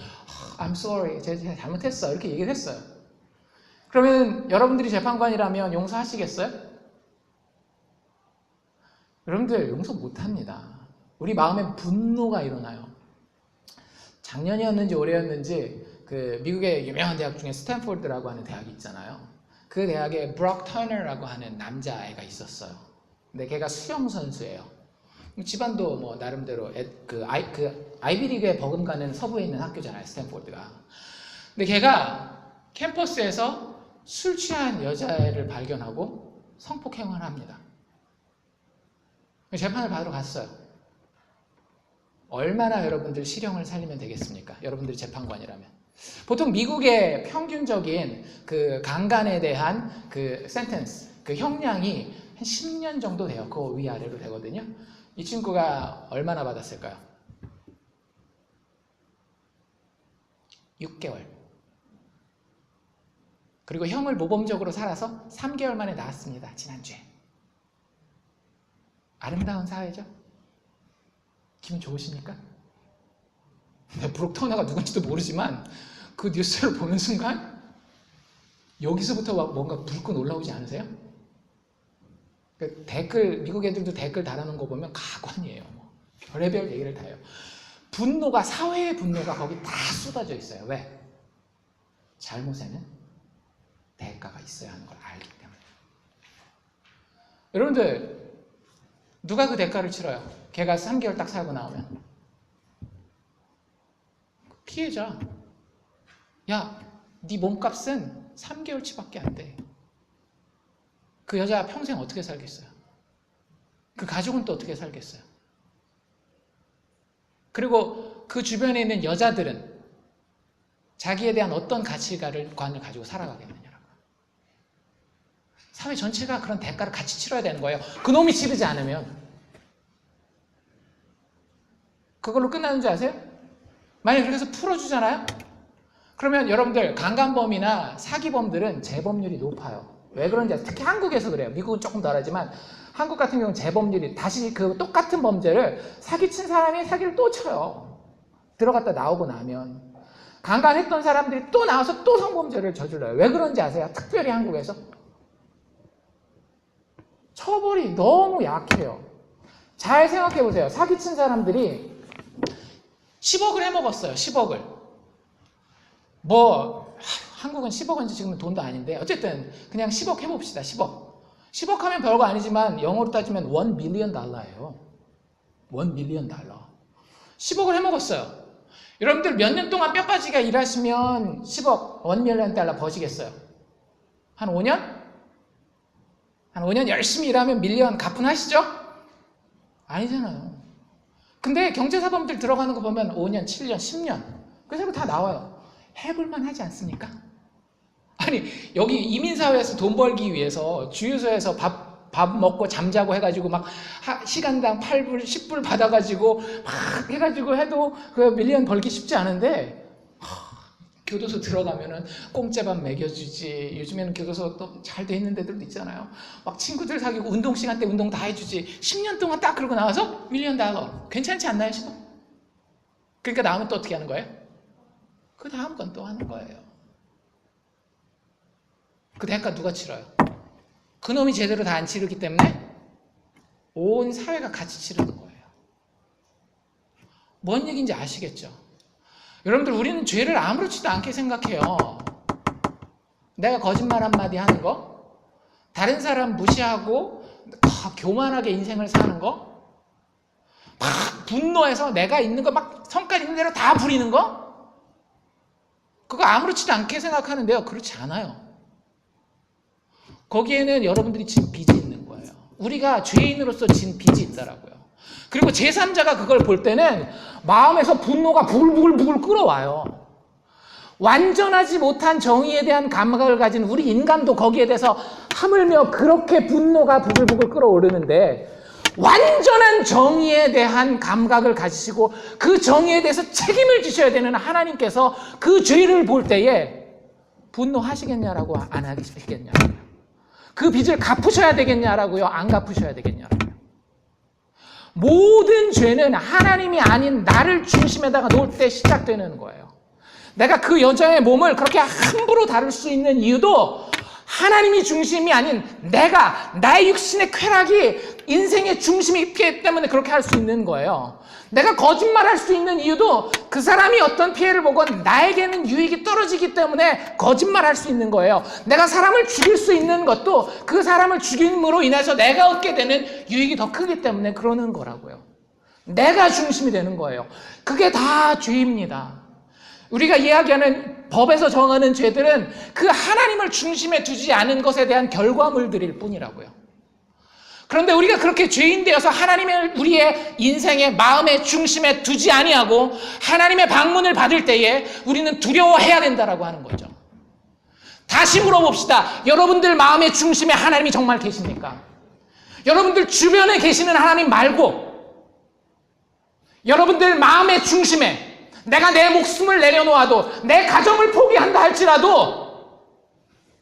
I'm sorry, 제가 잘못했어 이렇게 얘기를 했어요. 그러면 여러분들이 재판관이라면 용서하시겠어요? 여러분들 용서 못합니다. 우리 마음에 분노가 일어나요. 작년이었는지 올해였는지 그 미국의 유명한 대학 중에 스탠포드라고 하는 대학이 있잖아요. 그 대학에 브록 터너라고 하는 남자애가 있었어요. 근데 걔가 수영 선수예요. 집안도 뭐 나름대로 아이비리그에 버금가는 서부에 있는 학교잖아요, 스탠포드가. 근데 걔가 캠퍼스에서 술 취한 여자애를 발견하고 성폭행을 합니다. 재판을 받으러 갔어요. 얼마나 여러분들 실형을 살리면 되겠습니까? 여러분들이 재판관이라면. 보통 미국의 평균적인 그 강간에 대한 그 센텐스, 그 형량이 한 10년 정도 돼요. 그 위아래로 되거든요. 이 친구가 얼마나 받았을까요? 6개월. 그리고 형을 모범적으로 살아서 3개월 만에 나왔습니다. 지난주에. 아름다운 사회죠? 기분 좋으십니까? 브록 터너가 누군지도 모르지만 그 뉴스를 보는 순간 여기서부터 뭔가 불끈 올라오지 않으세요? 미국 애들도 댓글 달아놓은 거 보면 가관이에요. 별의별 얘기를 다 해요. 분노가, 사회의 분노가 거기 다 쏟아져 있어요. 왜? 잘못에는 대가가 있어야 하는 걸 알기 때문에. 여러분들, 누가 그 대가를 치러요? 걔가 3개월 딱 살고 나오면. 피해자. 야, 네 몸값은 3개월치밖에 안 돼. 그 여자 평생 어떻게 살겠어요? 그 가족은 또 어떻게 살겠어요? 그리고 그 주변에 있는 여자들은 자기에 대한 어떤 가치관을 가지고 살아가겠느냐라고. 사회 전체가 그런 대가를 같이 치러야 되는 거예요. 그놈이 치르지 않으면. 그걸로 끝나는 줄 아세요? 만약에 그렇게 해서 풀어주잖아요? 그러면 여러분들 강간범이나 사기범들은 재범률이 높아요. 왜 그런지 아세요? 특히 한국에서 그래요. 미국은 조금 덜하지만 한국 같은 경우는 재범률이 다시 그 똑같은 범죄를 사기친 사람이 사기를 또 쳐요. 들어갔다 나오고 나면. 강간했던 사람들이 또 나와서 또 성범죄를 저질러요. 왜 그런지 아세요? 특별히 한국에서. 처벌이 너무 약해요. 잘 생각해 보세요. 사기친 사람들이 10억을 해먹었어요. 10억을. 한국은 10억인지 지금은 돈도 아닌데 어쨌든 그냥 10억 해봅시다. 10억. 10억 하면 별거 아니지만 영어로 따지면 1 밀리언 달러예요. 1 밀리언 달러. 10억을 해먹었어요. 여러분들 몇 년 동안 뼈 빠지게 일하시면 10억, 1 밀리언 달러 버시겠어요? 한 5년? 한 5년 열심히 일하면 밀리언 가뿐하시죠? 아니잖아요. 근데 경제사범들 들어가는 거 보면 5년, 7년, 10년 그래서 다 나와요. 해볼만 하지 않습니까? 아니 여기 이민사회에서 돈 벌기 위해서 주유소에서 밥 먹고 잠자고 해가지고 막 시간당 8불, 10불 받아가지고 막 해가지고 해도 그 밀리언 벌기 쉽지 않은데 교도소 들어가면은 공짜밥 먹여주지. 요즘에는 교도소 또 잘 돼 있는 데들도 있잖아요. 막 친구들 사귀고 운동 시간 때 운동 다 해주지. 10년 동안 딱 그러고 나와서 밀리언 달러. 괜찮지 않나요, 지금? 그러니까 다음은 또 어떻게 하는 거예요? 그 다음 건 또 하는 거예요. 그 대가 누가 치러요? 그놈이 제대로 다 안 치르기 때문에 온 사회가 같이 치르는 거예요. 뭔 얘기인지 아시겠죠? 여러분들 우리는 죄를 아무렇지도 않게 생각해요. 내가 거짓말 한마디 하는 거, 다른 사람 무시하고 교만하게 인생을 사는 거, 막 분노해서 내가 있는 거 막 성깔 있는 대로 다 부리는 거, 그거 아무렇지도 않게 생각하는데요. 그렇지 않아요. 거기에는 여러분들이 진 빚이 있는 거예요. 우리가 죄인으로서 진 빚이 있더라고요. 그리고 제3자가 그걸 볼 때는 마음에서 분노가 부글부글 끓어와요. 완전하지 못한 정의에 대한 감각을 가진 우리 인간도 거기에 대해서 하물며 그렇게 분노가 부글부글 끓어오르는데 완전한 정의에 대한 감각을 가지시고 그 정의에 대해서 책임을 지셔야 되는 하나님께서 그 죄를 볼 때에 분노하시겠냐라고 안 하시겠냐고요. 그 빚을 갚으셔야 되겠냐라고요. 안 갚으셔야 되겠냐라고요. 모든 죄는 하나님이 아닌 나를 중심에다가 놓을 때 시작되는 거예요. 내가 그 여자의 몸을 그렇게 함부로 다룰 수 있는 이유도 하나님이 중심이 아닌 내가, 나의 육신의 쾌락이 인생의 중심이 있기 때문에 그렇게 할 수 있는 거예요. 내가 거짓말할 수 있는 이유도 그 사람이 어떤 피해를 보건 나에게는 유익이 떨어지기 때문에 거짓말할 수 있는 거예요. 내가 사람을 죽일 수 있는 것도 그 사람을 죽임으로 인해서 내가 얻게 되는 유익이 더 크기 때문에 그러는 거라고요. 내가 중심이 되는 거예요. 그게 다 죄입니다. 우리가 이야기하는 법에서 정하는 죄들은 그 하나님을 중심에 두지 않은 것에 대한 결과물들일 뿐이라고요. 그런데 우리가 그렇게 죄인 되어서 하나님을 우리의 인생의 마음의 중심에 두지 아니하고 하나님의 방문을 받을 때에 우리는 두려워해야 된다라고 하는 거죠. 다시 물어봅시다. 여러분들 마음의 중심에 하나님이 정말 계십니까? 여러분들 주변에 계시는 하나님 말고 여러분들 마음의 중심에 내가 내 목숨을 내려놓아도 내 가정을 포기한다 할지라도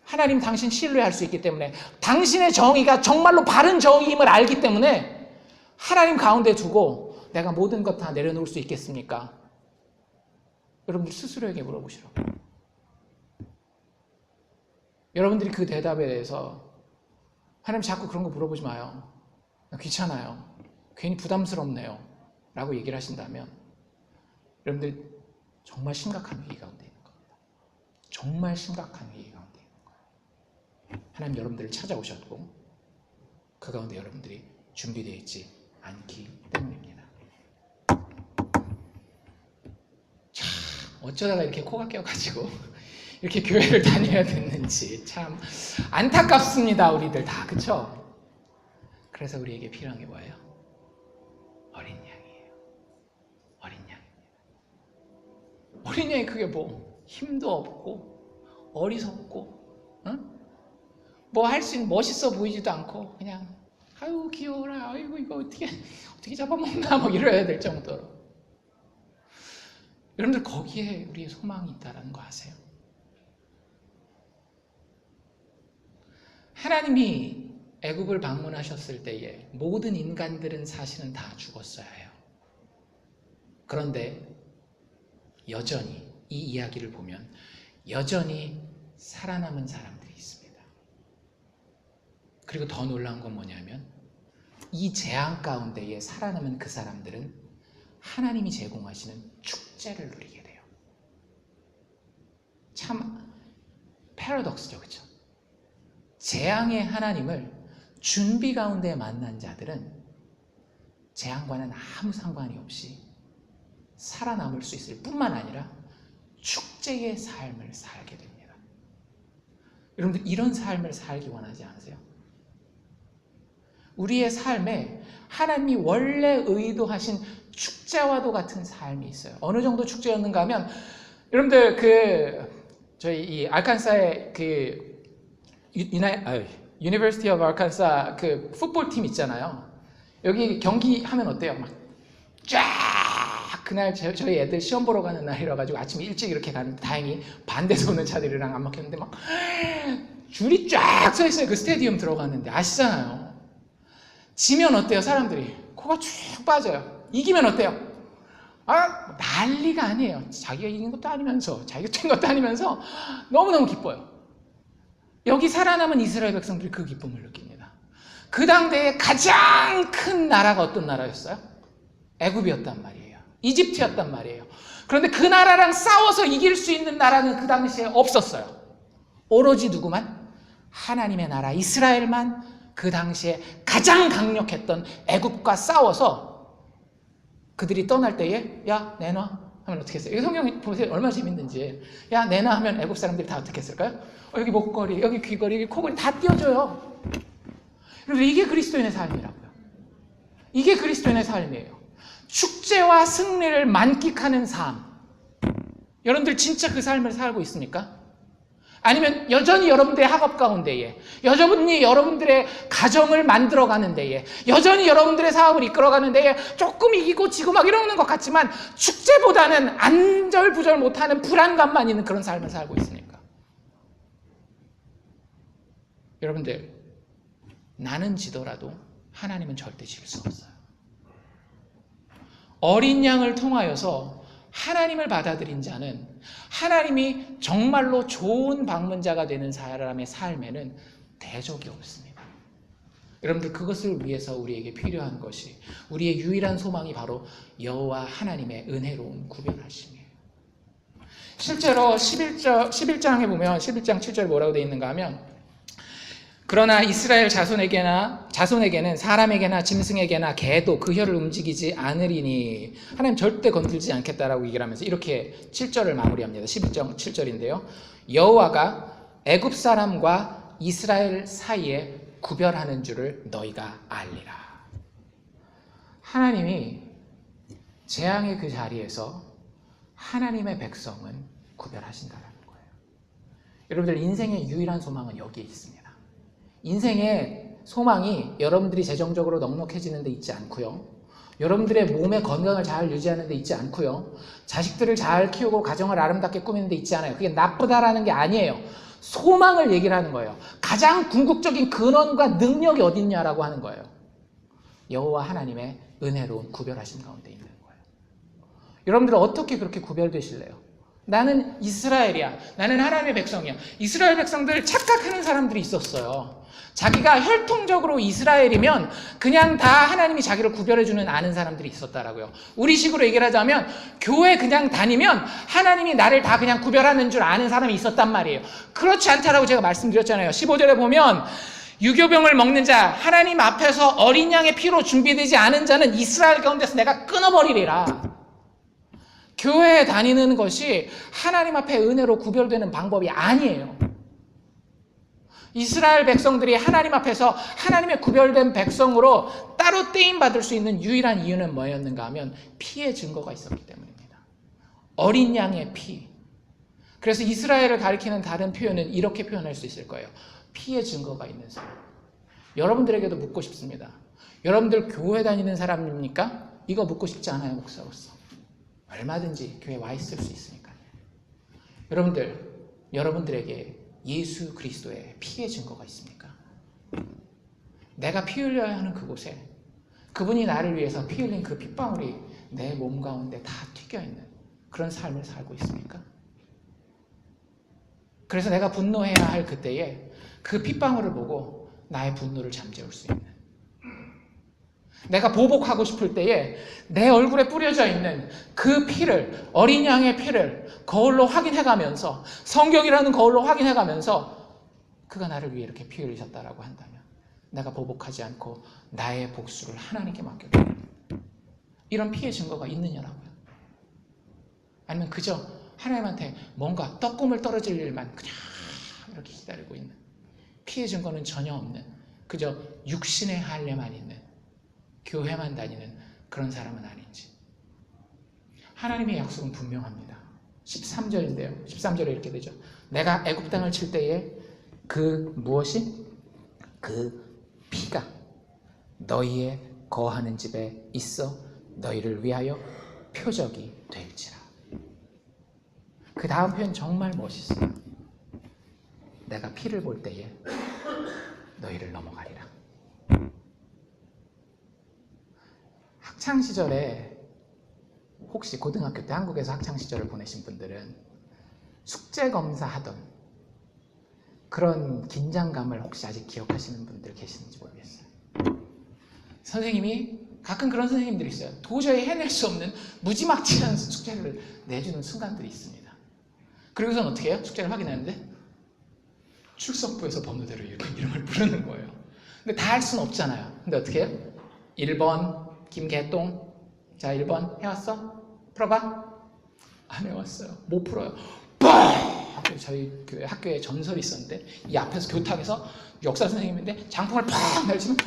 하나님 당신 신뢰할 수 있기 때문에 당신의 정의가 정말로 바른 정의임을 알기 때문에 하나님 가운데 두고 내가 모든 것 다 내려놓을 수 있겠습니까? 여러분들 스스로에게 물어보시라고. 여러분들이 그 대답에 대해서 하나님 자꾸 그런 거 물어보지 마요. 귀찮아요. 괜히 부담스럽네요. 라고 얘기를 하신다면 여러분들 정말 심각한 위기 가운데 있는 겁니다. 정말 심각한 위기 가운데 있는 거예요. 하나님 여러분들을 찾아오셨고 그 가운데 여러분들이 준비되어 있지 않기 때문입니다. 자, 어쩌다가 이렇게 코가 껴가지고 이렇게 교회를 다녀야 됐는지 참 안타깝습니다. 우리들 다, 그쵸? 그래서 우리에게 필요한 게 뭐예요? 어린 양이에요. 어린 양. 어린 양이 그게 뭐 힘도 없고 어리석고, 응? 뭐 할 수 있는, 멋있어 보이지도 않고 그냥 아유 귀여워라, 아이고 이거 어떻게 잡아먹나 뭐 이래야 될 정도로. 여러분들 거기에 우리의 소망이 있다는 거 아세요? 하나님이 애굽을 방문하셨을 때에 모든 인간들은 사실은 다 죽었어야 해요. 그런데 여전히 이 이야기를 보면 여전히 살아남은 사람들이 있습니다. 그리고 더 놀라운 건 뭐냐면 이 재앙 가운데에 살아남은 그 사람들은 하나님이 제공하시는 축제를 누리게 돼요. 참 패러독스죠, 그렇죠? 재앙의 하나님을 준비 가운데 만난 자들은 재앙과는 아무 상관이 없이 살아남을 수 있을 뿐만 아니라 축제의 삶을 살게 됩니다. 여러분들 이런 삶을 살기 원하지 않으세요? 우리의 삶에 하나님이 원래 의도하신 축제와도 같은 삶이 있어요. 어느 정도 축제였는가 하면 여러분들 저희 이 알칸사의 University of Arkansas 그 풋볼 팀 있잖아요. 여기 경기하면 어때요? 막 쫙 그날 저희 애들 시험 보러 가는 날이라 가지고 아침 일찍 이렇게 가는데 다행히 반대서 오는 차들이랑 안 막혔는데 막 줄이 쫙 서 있어요. 그 스테디움 들어갔는데 아시잖아요. 지면 어때요? 사람들이 코가 쭉 빠져요. 이기면 어때요? 난리가 아니에요. 자기가 이긴 것도 아니면서 자기가 뛴 것도 아니면서 너무너무 기뻐요. 여기 살아남은 이스라엘 백성들이 그 기쁨을 느낍니다. 그 당대에 가장 큰 나라가 어떤 나라였어요? 애굽이었단 말이에요. 이집트였단 말이에요. 그런데 그 나라랑 싸워서 이길 수 있는 나라는 그 당시에 없었어요. 오로지 누구만? 하나님의 나라 이스라엘만 그 당시에 가장 강력했던 애굽과 싸워서 그들이 떠날 때에 야 내놔 하면 어떻게 했어요? 이 성경 보세요. 얼마나 재밌는지. 야 내놔 하면 애굽 사람들이 다 어떻게 했을까요? 여기 목걸이, 여기 귀걸이, 여기 코걸이 다 띄워줘요. 그런데 이게 그리스도인의 삶이라고요. 이게 그리스도인의 삶이에요. 축제와 승리를 만끽하는 삶. 여러분들 진짜 그 삶을 살고 있습니까? 아니면 여전히 여러분들의 학업 가운데에, 여전히 여러분들의 가정을 만들어가는 데에, 여전히 여러분들의 사업을 이끌어가는 데에 조금 이기고 지고 막 이러는 것 같지만 축제보다는 안절부절 못하는 불안감만 있는 그런 삶을 살고 있습니까? 여러분들, 나는 지더라도 하나님은 절대 질 수 없어요. 어린 양을 통하여서 하나님을 받아들인 자는 하나님이 정말로 좋은 방문자가 되는 사람의 삶에는 대적이 없습니다. 여러분들 그것을 위해서 우리에게 필요한 것이 우리의 유일한 소망이 바로 여호와 하나님의 은혜로운 구별하심이에요. 실제로 11장에 보면 11장 7절에 뭐라고 되어 있는가 하면 그러나 이스라엘 자손에게는 사람에게나 짐승에게나 개도 그 혀를 움직이지 않으리니 하나님 절대 건들지 않겠다라고 얘기를 하면서 이렇게 7절을 마무리합니다. 11장 7절인데요. 여호와가 애굽 사람과 이스라엘 사이에 구별하는 줄을 너희가 알리라. 하나님이 재앙의 그 자리에서 하나님의 백성은 구별하신다는 거예요. 여러분들 인생의 유일한 소망은 여기에 있습니다. 인생의 소망이 여러분들이 재정적으로 넉넉해지는 데 있지 않고요. 여러분들의 몸의 건강을 잘 유지하는 데 있지 않고요. 자식들을 잘 키우고 가정을 아름답게 꾸미는 데 있지 않아요. 그게 나쁘다라는 게 아니에요. 소망을 얘기를 하는 거예요. 가장 궁극적인 근원과 능력이 어디 있냐라고 하는 거예요. 여호와 하나님의 은혜로운 구별하심 가운데 있는 거예요. 여러분들은 어떻게 그렇게 구별되실래요? 나는 이스라엘이야. 나는 하나님의 백성이야. 이스라엘 백성들 착각하는 사람들이 있었어요. 자기가 혈통적으로 이스라엘이면 그냥 다 하나님이 자기를 구별해주는 아는 사람들이 있었다라고요. 우리식으로 얘기를 하자면 교회 그냥 다니면 하나님이 나를 다 그냥 구별하는 줄 아는 사람이 있었단 말이에요. 그렇지 않다라고 제가 말씀드렸잖아요. 15절에 보면 유교병을 먹는 자, 하나님 앞에서 어린 양의 피로 준비되지 않은 자는 이스라엘 가운데서 내가 끊어버리리라. 교회에 다니는 것이 하나님 앞에 은혜로 구별되는 방법이 아니에요. 이스라엘 백성들이 하나님 앞에서 하나님의 구별된 백성으로 따로 떼임받을 수 있는 유일한 이유는 뭐였는가 하면 피의 증거가 있었기 때문입니다. 어린 양의 피. 그래서 이스라엘을 가리키는 다른 표현은 이렇게 표현할 수 있을 거예요. 피의 증거가 있는 사람. 여러분들에게도 묻고 싶습니다. 여러분들 교회 다니는 사람입니까? 이거 묻고 싶지 않아요, 목사로서. 얼마든지 교회에 와 있을 수 있으니까요. 여러분들에게 예수 그리스도의 피의 증거가 있습니까? 내가 피 흘려야 하는 그곳에 그분이 나를 위해서 피 흘린 그 핏방울이 내 몸 가운데 다 튀겨있는 그런 삶을 살고 있습니까? 그래서 내가 분노해야 할 그때에 그 핏방울을 보고 나의 분노를 잠재울 수 있는, 내가 보복하고 싶을 때에 내 얼굴에 뿌려져 있는 그 피를, 어린 양의 피를 거울로 확인해가면서, 성경이라는 거울로 확인해가면서 그가 나를 위해 이렇게 피 흘리셨다라고 한다면 내가 보복하지 않고 나의 복수를 하나님께 맡겨드립니다. 이런 피의 증거가 있느냐라고요. 아니면 그저 하나님한테 뭔가 떡고물 떨어질 일만 그냥 이렇게 기다리고 있는, 피의 증거는 전혀 없는, 그저 육신의 할례만 있는, 교회만 다니는 그런 사람은 아닌지. 하나님의 약속은 분명합니다. 13절인데요. 13절에 이렇게 되죠. 내가 애굽 땅을 칠 때에 그 무엇이? 그 피가 너희의 거하는 집에 있어 너희를 위하여 표적이 될지라. 그 다음 표현 정말 멋있어요. 내가 피를 볼 때에 너희를 넘어가리라. 학창시절에, 혹시 고등학교 때 한국에서 학창시절을 보내신 분들은 숙제검사 하던 그런 긴장감을 혹시 아직 기억하시는 분들 계시는지 모르겠어요. 선생님이, 가끔 그런 선생님들이 있어요. 도저히 해낼 수 없는 무지막지한 숙제를 내주는 순간들이 있습니다. 그리고선 어떻게 해요? 숙제를 확인하는데 출석부에서 번호대로 이렇게 이름을 부르는 거예요. 근데 다 할 수는 없잖아요. 근데 어떻게 해요? 1번 김개똥. 자, 1번 해왔어? 풀어봐. 안 해왔어요. 못 풀어요. 빡! 저희 교회 학교에 전설이 있었는데 이 앞에서 교탁에서 역사 선생님인데 장풍을 팍 날치면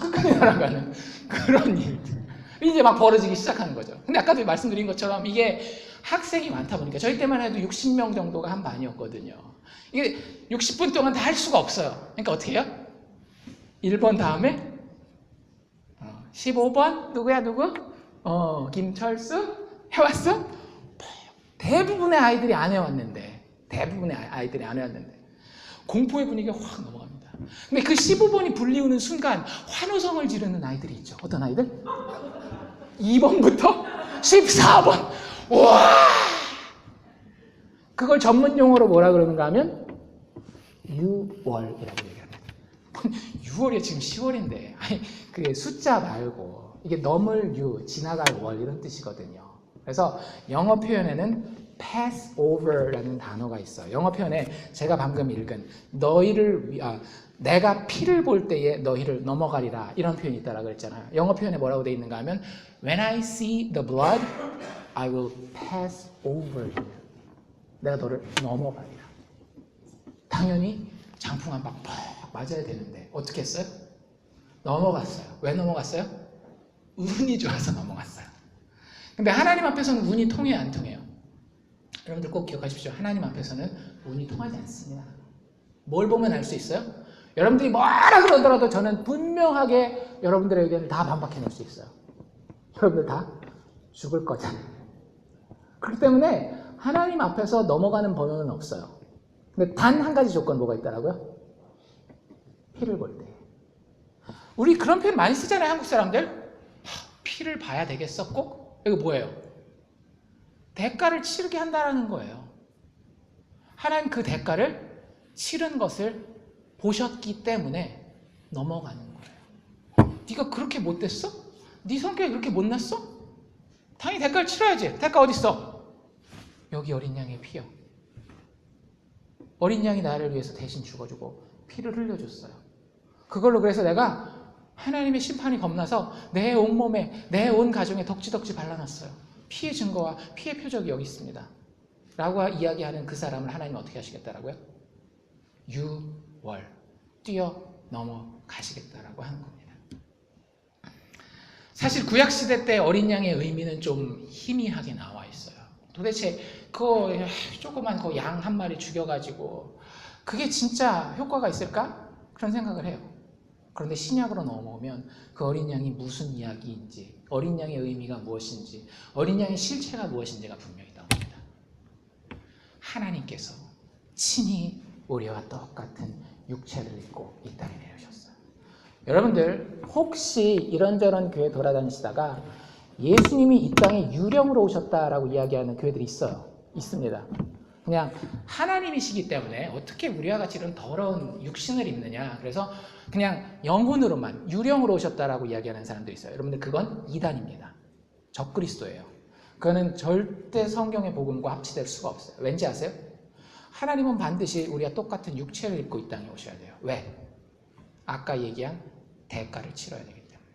끝까지 날아가는 그런 일들 이제 막 벌어지기 시작하는 거죠. 근데 아까도 말씀드린 것처럼 이게 학생이 많다 보니까 저희 때만 해도 60명 정도가 한 반이었거든요. 이게 60분 동안 다 할 수가 없어요. 그러니까 어떻게 해요? 1번 다음에 15번 누구야 누구? 김철수 해왔어? 대부분의 아이들이 안 해왔는데 공포의 분위기가 확 넘어갑니다. 근데 그 15번이 불리우는 순간 환호성을 지르는 아이들이 있죠. 어떤 아이들? 2번부터 14번. 와! 그걸 전문 용어로 뭐라 그러는가 하면 6월이라고 얘기합니다. 6월이 지금 10월인데, 아니 그게 숫자 말고 이게 넘을 유, 지나갈 월 이런 뜻이거든요. 그래서 영어 표현에는 pass over라는 단어가 있어요. 영어 표현에 제가 방금 읽은 내가 피를 볼 때에 너희를 넘어가리라 이런 표현이 있다라고 그랬잖아요. 영어 표현에 뭐라고 돼 있는가 하면 When I see the blood, I will pass over you. 내가 너를 넘어가리라. 당연히 장풍 한 방 팍 맞아야 되는데 어떻게 했어요? 넘어갔어요. 왜 넘어갔어요? 운이 좋아서 넘어갔어요. 근데 하나님 앞에서는 운이 통해요, 안 통해요? 여러분들 꼭 기억하십시오. 하나님 앞에서는 운이 통하지 않습니다. 뭘 보면 알 수 있어요? 여러분들이 뭐라 그러더라도 저는 분명하게 여러분들의 의견을 다 반박해낼 수 있어요. 여러분들 다 죽을 거잖아요. 그렇기 때문에 하나님 앞에서 넘어가는 번호는 없어요. 근데 단 한 가지 조건 뭐가 있더라고요? 피를 볼 때. 우리 그런 표현 많이 쓰잖아요, 한국 사람들. 피를 봐야 되겠어, 꼭? 이거 뭐예요? 대가를 치르게 한다는 거예요. 하나님 그 대가를 치른 것을 보셨기 때문에 넘어가는 거예요. 네가 그렇게 못됐어? 네 성격이 그렇게 못났어? 당연히 대가를 치러야지. 대가 어디 있어? 여기 어린 양의 피요. 어린 양이 나를 위해서 대신 죽어주고 피를 흘려줬어요. 그걸로 그래서 내가 하나님의 심판이 겁나서 내 온몸에, 내 온 가정에 덕지덕지 발라놨어요. 피의 증거와 피의 표적이 여기 있습니다. 라고 이야기하는 그 사람을 하나님은 어떻게 하시겠다라고요? 유월, 뛰어넘어 가시겠다라고 하는 겁니다. 사실 구약시대 때 어린 양의 의미는 좀 희미하게 나와 있어요. 도대체 그거 조그만 그 양 한 마리 죽여가지고 그게 진짜 효과가 있을까? 그런 생각을 해요. 그런데 신약으로 넘어오면 그 어린 양이 무슨 이야기인지, 어린 양의 의미가 무엇인지, 어린 양의 실체가 무엇인지가 분명히 나옵니다. 하나님께서 친히 우리와 똑같은 육체를 입고 이 땅에 내려오셨어요. 여러분들 혹시 이런저런 교회 돌아다니시다가 예수님이 이 땅에 유령으로 오셨다라고 이야기하는 교회들이 있습니다. 그냥 하나님이시기 때문에 어떻게 우리와 같이 이런 더러운 육신을 입느냐, 그래서 그냥 영혼으로만 유령으로 오셨다라고 이야기하는 사람들이 있어요. 여러분들 그건 이단입니다. 적그리스도예요. 그거는 절대 성경의 복음과 합치될 수가 없어요. 왠지 아세요? 하나님은 반드시 우리가 똑같은 육체를 입고 이 땅에 오셔야 돼요. 왜? 아까 얘기한 대가를 치러야 되기 때문에.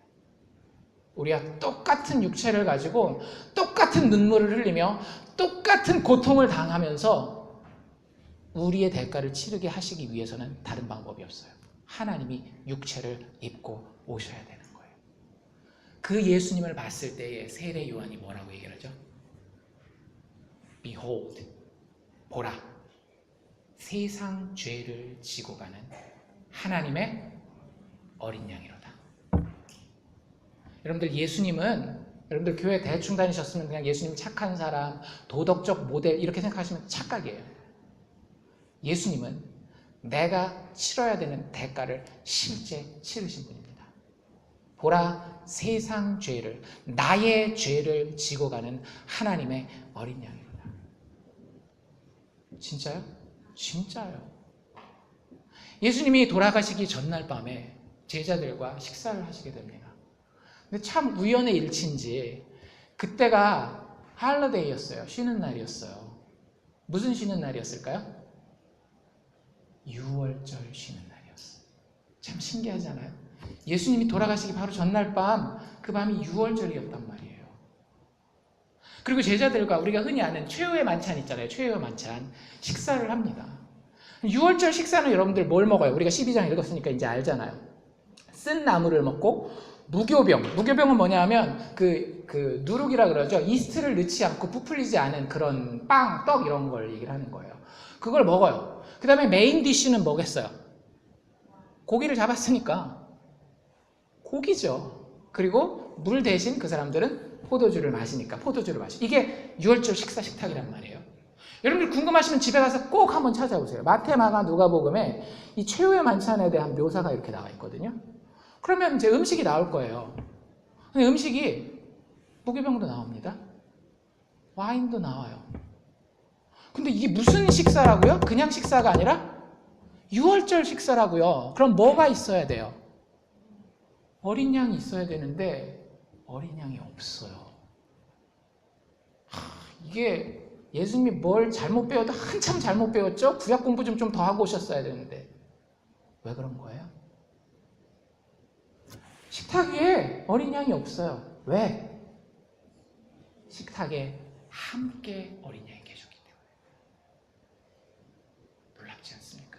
우리가 똑같은 육체를 가지고 똑같은 눈물을 흘리며 똑같은 고통을 당하면서 우리의 대가를 치르게 하시기 위해서는 다른 방법이 없어요. 하나님이 육체를 입고 오셔야 되는 거예요. 그 예수님을 봤을 때에 세례 요한이 뭐라고 얘기를 하죠? Behold, 보라, 세상 죄를 지고 가는 하나님의 어린 양이로다. 여러분들 예수님은, 여러분들 교회 대충 다니셨으면 그냥 예수님 착한 사람, 도덕적 모델 이렇게 생각하시면 착각이에요. 예수님은 내가 치러야 되는 대가를 실제 치르신 분입니다. 보라, 세상 죄를, 나의 죄를 지고 가는 하나님의 어린 양이로다. 진짜요? 진짜요. 예수님이 돌아가시기 전날 밤에 제자들과 식사를 하시게 됩니다. 근데 참 우연의 일치인지 그때가 할러데이였어요. 쉬는 날이었어요. 무슨 쉬는 날이었을까요? 유월절 쉬는 날이었어요. 참 신기하잖아요. 예수님이 돌아가시기 바로 전날 밤, 그 밤이 유월절이었단 말이에요. 그리고 제자들과 우리가 흔히 아는 최후의 만찬 있잖아요. 최후의 만찬. 식사를 합니다. 유월절 식사는 여러분들 뭘 먹어요? 우리가 12장 읽었으니까 이제 알잖아요. 쓴 나물을 먹고 무교병은 뭐냐 하면 그 누룩이라 그러죠. 이스트를 넣지 않고 부풀리지 않은 그런 빵, 떡 이런 걸 얘기를 하는 거예요. 그걸 먹어요. 그 다음에 메인 디쉬는 뭐겠어요? 고기를 잡았으니까 고기죠. 그리고 물 대신 그 사람들은 포도주를 마시니까 포도주를 마시고, 이게 유월절 식사 식탁이란 말이에요. 여러분들 궁금하시면 집에 가서 꼭 한번 찾아보세요. 마태, 마가, 누가복음에 이 최후의 만찬에 대한 묘사가 이렇게 나와 있거든요. 그러면 이제 음식이 나올 거예요. 근데 음식이 무교병도 나옵니다. 와인도 나와요. 근데 이게 무슨 식사라고요? 그냥 식사가 아니라 유월절 식사라고요. 그럼 뭐가 있어야 돼요? 어린 양이 있어야 되는데 어린 양이 없어요. 이게 예수님이 뭘 잘못 배워도 한참 잘못 배웠죠? 구약 공부 좀 더 하고 오셨어야 되는데 왜 그런 거예요? 식탁 위에 어린 양이 없어요. 왜? 식탁에 함께 어린 양이 계셨기 때문에. 놀랍지 않습니까?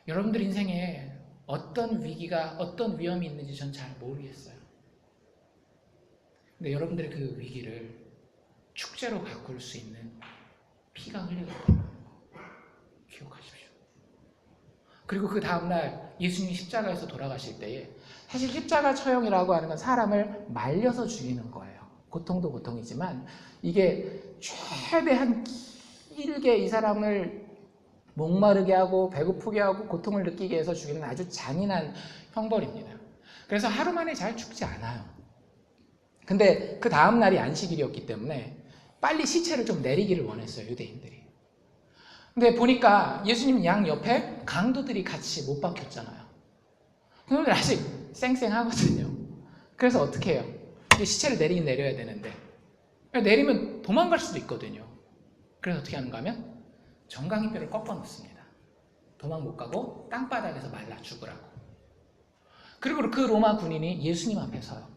여러분들 인생에 어떤 위기가, 어떤 위험이 있는지 전 잘 모르겠어요. 근데 여러분들의 그 위기를 축제로 바꿀 수 있는 피가 흘려졌다는 거 기억하십시오. 그리고 그 다음날 예수님이 십자가에서 돌아가실 때에, 사실 십자가 처형이라고 하는 건 사람을 말려서 죽이는 거예요. 고통도 고통이지만 이게 최대한 길게 이 사람을 목마르게 하고 배고프게 하고 고통을 느끼게 해서 죽이는 아주 잔인한 형벌입니다. 그래서 하루 만에 잘 죽지 않아요. 근데 그 다음 날이 안식일이었기 때문에 빨리 시체를 좀 내리기를 원했어요, 유대인들이. 근데 보니까 예수님 양 옆에 강도들이 같이 못 박혔잖아요. 그놈들 아직 쌩쌩하거든요. 그래서 어떻게 해요? 시체를 내리긴 내려야 되는데 내리면 도망갈 수도 있거든요. 그래서 어떻게 하는가 하면 정강이뼈를 꺾어 놓습니다. 도망 못 가고 땅바닥에서 말라 죽으라고. 그리고 그 로마 군인이 예수님 앞에 서요.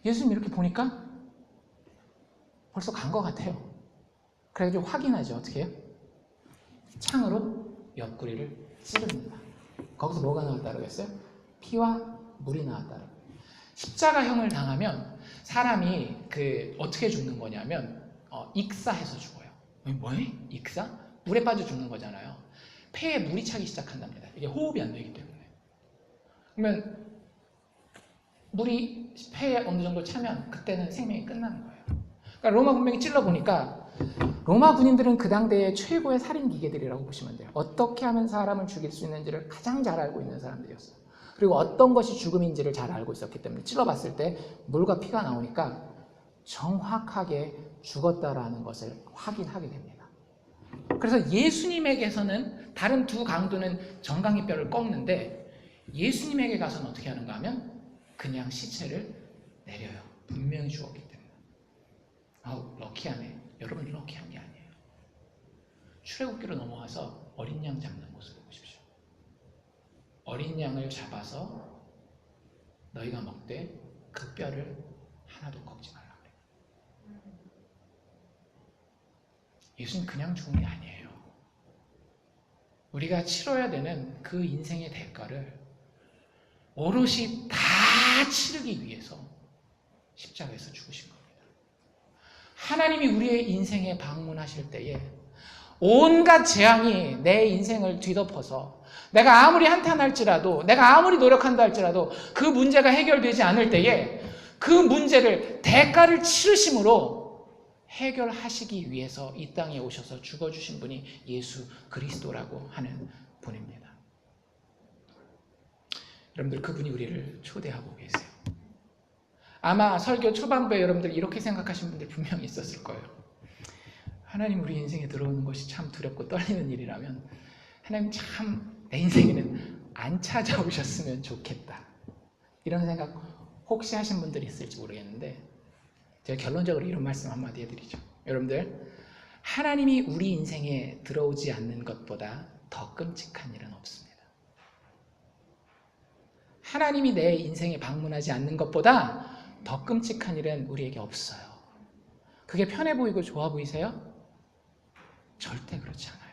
예수님 이렇게 보니까 벌써 간 것 같아요. 그래가지고 확인하죠. 어떻게 해요? 창으로 옆구리를 찌릅니다. 거기서 뭐가 나왔다고 했어요? 피와 물이 나왔다고. 십자가형을 당하면 사람이 어떻게 죽는 거냐면 익사해서 죽어요. 뭐예요? 익사? 물에 빠져 죽는 거잖아요. 폐에 물이 차기 시작한답니다. 이게 호흡이 안 되기 때문에. 그러면 물이 폐에 어느 정도 차면 그때는 생명이 끝나는 거예요. 그러니까 로마 군병이 찔러보니까 로마 군인들은 그 당대의 최고의 살인 기계들이라고 보시면 돼요. 어떻게 하면 사람을 죽일 수 있는지를 가장 잘 알고 있는 사람들이었어요. 그리고 어떤 것이 죽음인지를 잘 알고 있었기 때문에 찔러봤을 때 물과 피가 나오니까 정확하게 죽었다라는 것을 확인하게 됩니다. 그래서 예수님에게서는 다른 두 강도는 정강이 뼈를 꺾는데 예수님에게 가서는 어떻게 하는가 하면 그냥 시체를 내려요. 분명히 죽었기 때문에. 아우, 럭키하네. 여러분 럭키한 게 아니에요. 출애굽기로 넘어와서 어린 양 잡는 모습을 보십시오. 어린 양을 잡아서 너희가 먹되 그 뼈를 하나도 꺾지 말라 그래요. 예수님 그냥 죽은 게 아니에요. 우리가 치러야 되는 그 인생의 대가를 오롯이 다 치르기 위해서 십자가에서 죽으신 겁니다. 하나님이 우리의 인생에 방문하실 때에 온갖 재앙이 내 인생을 뒤덮어서 내가 아무리 한탄할지라도 내가 아무리 노력한다 할지라도 그 문제가 해결되지 않을 때에 그 문제를 대가를 치르심으로 해결하시기 위해서 이 땅에 오셔서 죽어주신 분이 예수 그리스도라고 하는 분입니다. 여러분들 그분이 우리를 초대하고 계세요. 아마 설교 초반부에 여러분들 이렇게 생각하신 분들 분명히 있었을 거예요. 하나님 우리 인생에 들어오는 것이 참 두렵고 떨리는 일이라면 하나님 참 내 인생에는 안 찾아오셨으면 좋겠다. 이런 생각 혹시 하신 분들이 있을지 모르겠는데 제가 결론적으로 이런 말씀 한마디 해드리죠. 여러분들 하나님이 우리 인생에 들어오지 않는 것보다 더 끔찍한 일은 없습니다. 하나님이 내 인생에 방문하지 않는 것보다 더 끔찍한 일은 우리에게 없어요. 그게 편해 보이고 좋아 보이세요? 절대 그렇지 않아요.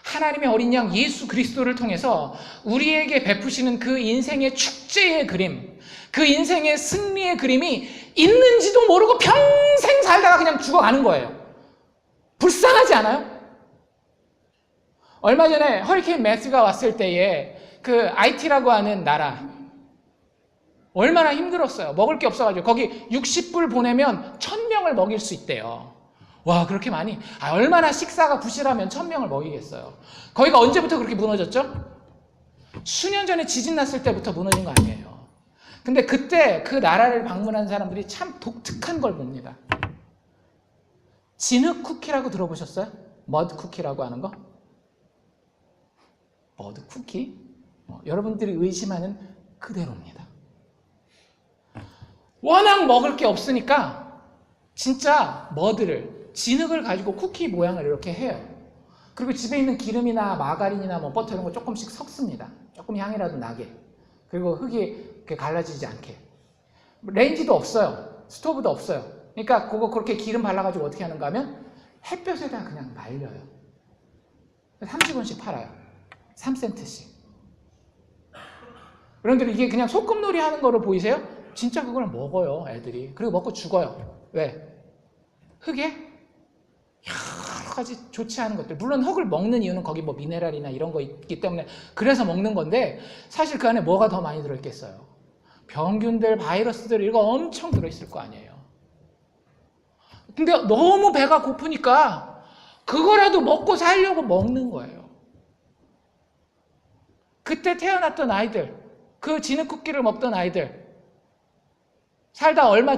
하나님의 어린 양 예수 그리스도를 통해서 우리에게 베푸시는 그 인생의 축제의 그림, 그 인생의 승리의 그림이 있는지도 모르고 평생 살다가 그냥 죽어가는 거예요. 불쌍하지 않아요? 얼마 전에 허리케인 매스가 왔을 때에 그 IT라고 하는 나라 얼마나 힘들었어요. 먹을 게 없어가지고 거기 60불 보내면 1000명을 먹일 수 있대요. 와, 그렇게 많이? 얼마나 식사가 부실하면 1000명을 먹이겠어요. 거기가 언제부터 그렇게 무너졌죠? 수년 전에 지진 났을 때부터 무너진 거 아니에요. 근데 그때 그 나라를 방문한 사람들이 참 독특한 걸 봅니다. 진흙 쿠키라고 들어보셨어요? 머드 쿠키라고 하는 거? 머드 쿠키? 여러분들이 의심하는 그대로입니다. 워낙 먹을 게 없으니까 진짜 진흙을 가지고 쿠키 모양을 이렇게 해요. 그리고 집에 있는 기름이나 마가린이나 버터 이런 거 조금씩 섞습니다. 조금 향이라도 나게. 그리고 흙이 갈라지지 않게. 레인지도 없어요. 스토브도 없어요. 그러니까 그거 그렇게 기름 발라가지고 어떻게 하는가 하면 햇볕에다 그냥 말려요. 30원씩 팔아요. 3센트씩. 여러분들 이게 그냥 소꿉놀이 하는 거로 보이세요? 진짜 그걸 먹어요, 애들이. 그리고 먹고 죽어요. 왜? 흙에 여러 가지 좋지 않은 것들. 물론 흙을 먹는 이유는 거기 미네랄이나 이런 거 있기 때문에 그래서 먹는 건데 사실 그 안에 뭐가 더 많이 들어있겠어요? 병균들, 바이러스들 이거 엄청 들어있을 거 아니에요. 근데 너무 배가 고프니까 그거라도 먹고 살려고 먹는 거예요. 그때 태어났던 아이들, 그 진흙 쿠키를 먹던 아이들, 살다 얼마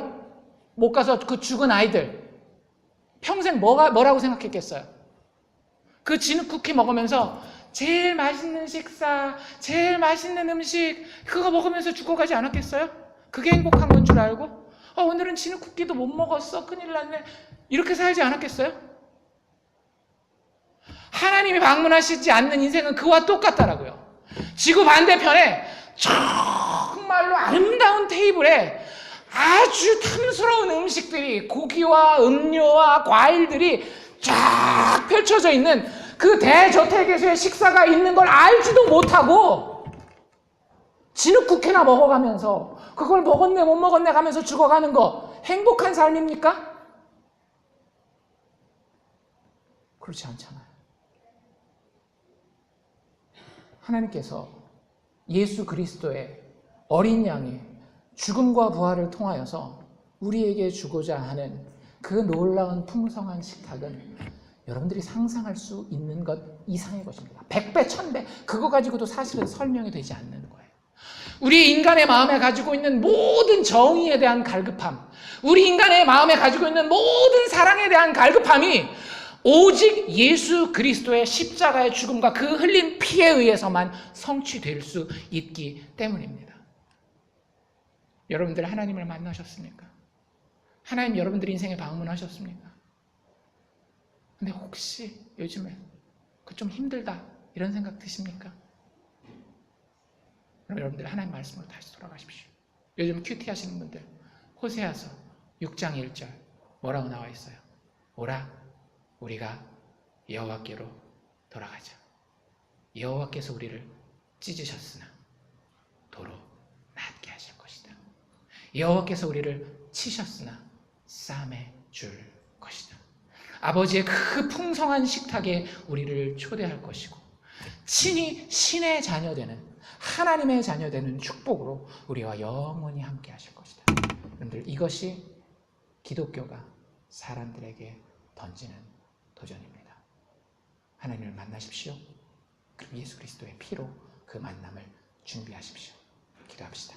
못 가서 그 죽은 아이들, 평생 뭐라고 생각했겠어요? 그 진흙 쿠키 먹으면서 제일 맛있는 식사, 제일 맛있는 음식 그거 먹으면서 죽어가지 않았겠어요? 그게 행복한 건 줄 알고 오늘은 진흙 쿠키도 못 먹었어, 큰일 났네, 이렇게 살지 않았겠어요? 하나님이 방문하시지 않는 인생은 그와 똑같다라고요. 지구 반대편에 정말로 아름다운 테이블에 아주 탐스러운 음식들이, 고기와 음료와 과일들이 쫙 펼쳐져 있는 그 대저택에서의 식사가 있는 걸 알지도 못하고 진흙국회나 먹어가면서 그걸 먹었네 못 먹었네 가면서 죽어가는 거 행복한 삶입니까? 그렇지 않잖아요. 하나님께서 예수 그리스도의 어린 양의 죽음과 부활을 통하여서 우리에게 주고자 하는 그 놀라운 풍성한 식탁은 여러분들이 상상할 수 있는 것 이상의 것입니다. 100배, 1000배 그거 가지고도 사실은 설명이 되지 않는 거예요. 우리 인간의 마음에 가지고 있는 모든 정의에 대한 갈급함, 우리 인간의 마음에 가지고 있는 모든 사랑에 대한 갈급함이 오직 예수 그리스도의 십자가의 죽음과 그 흘린 피에 의해서만 성취될 수 있기 때문입니다. 여러분들 하나님을 만나셨습니까? 하나님 여러분들 인생에 방문하셨습니까? 근데 혹시 요즘에 그 좀 힘들다 이런 생각 드십니까? 그럼 여러분들 하나님 말씀으로 다시 돌아가십시오. 요즘 큐티 하시는 분들 호세아서 6장 1절 뭐라고 나와 있어요? 오라 우리가 여호와께로 돌아가자. 여호와께서 우리를 찢으셨으나 도로 낫게 하실 것이다. 여호와께서 우리를 치셨으나 싸매 줄 것이다. 아버지의 그 풍성한 식탁에 우리를 초대할 것이고 친히 신의 자녀되는 하나님의 자녀되는 축복으로 우리와 영원히 함께 하실 것이다. 여러분들 이것이 기독교가 사람들에게 던지는 도전입니다. 하나님을 만나십시오. 그럼 예수 그리스도의 피로 그 만남을 준비하십시오. 기도합시다.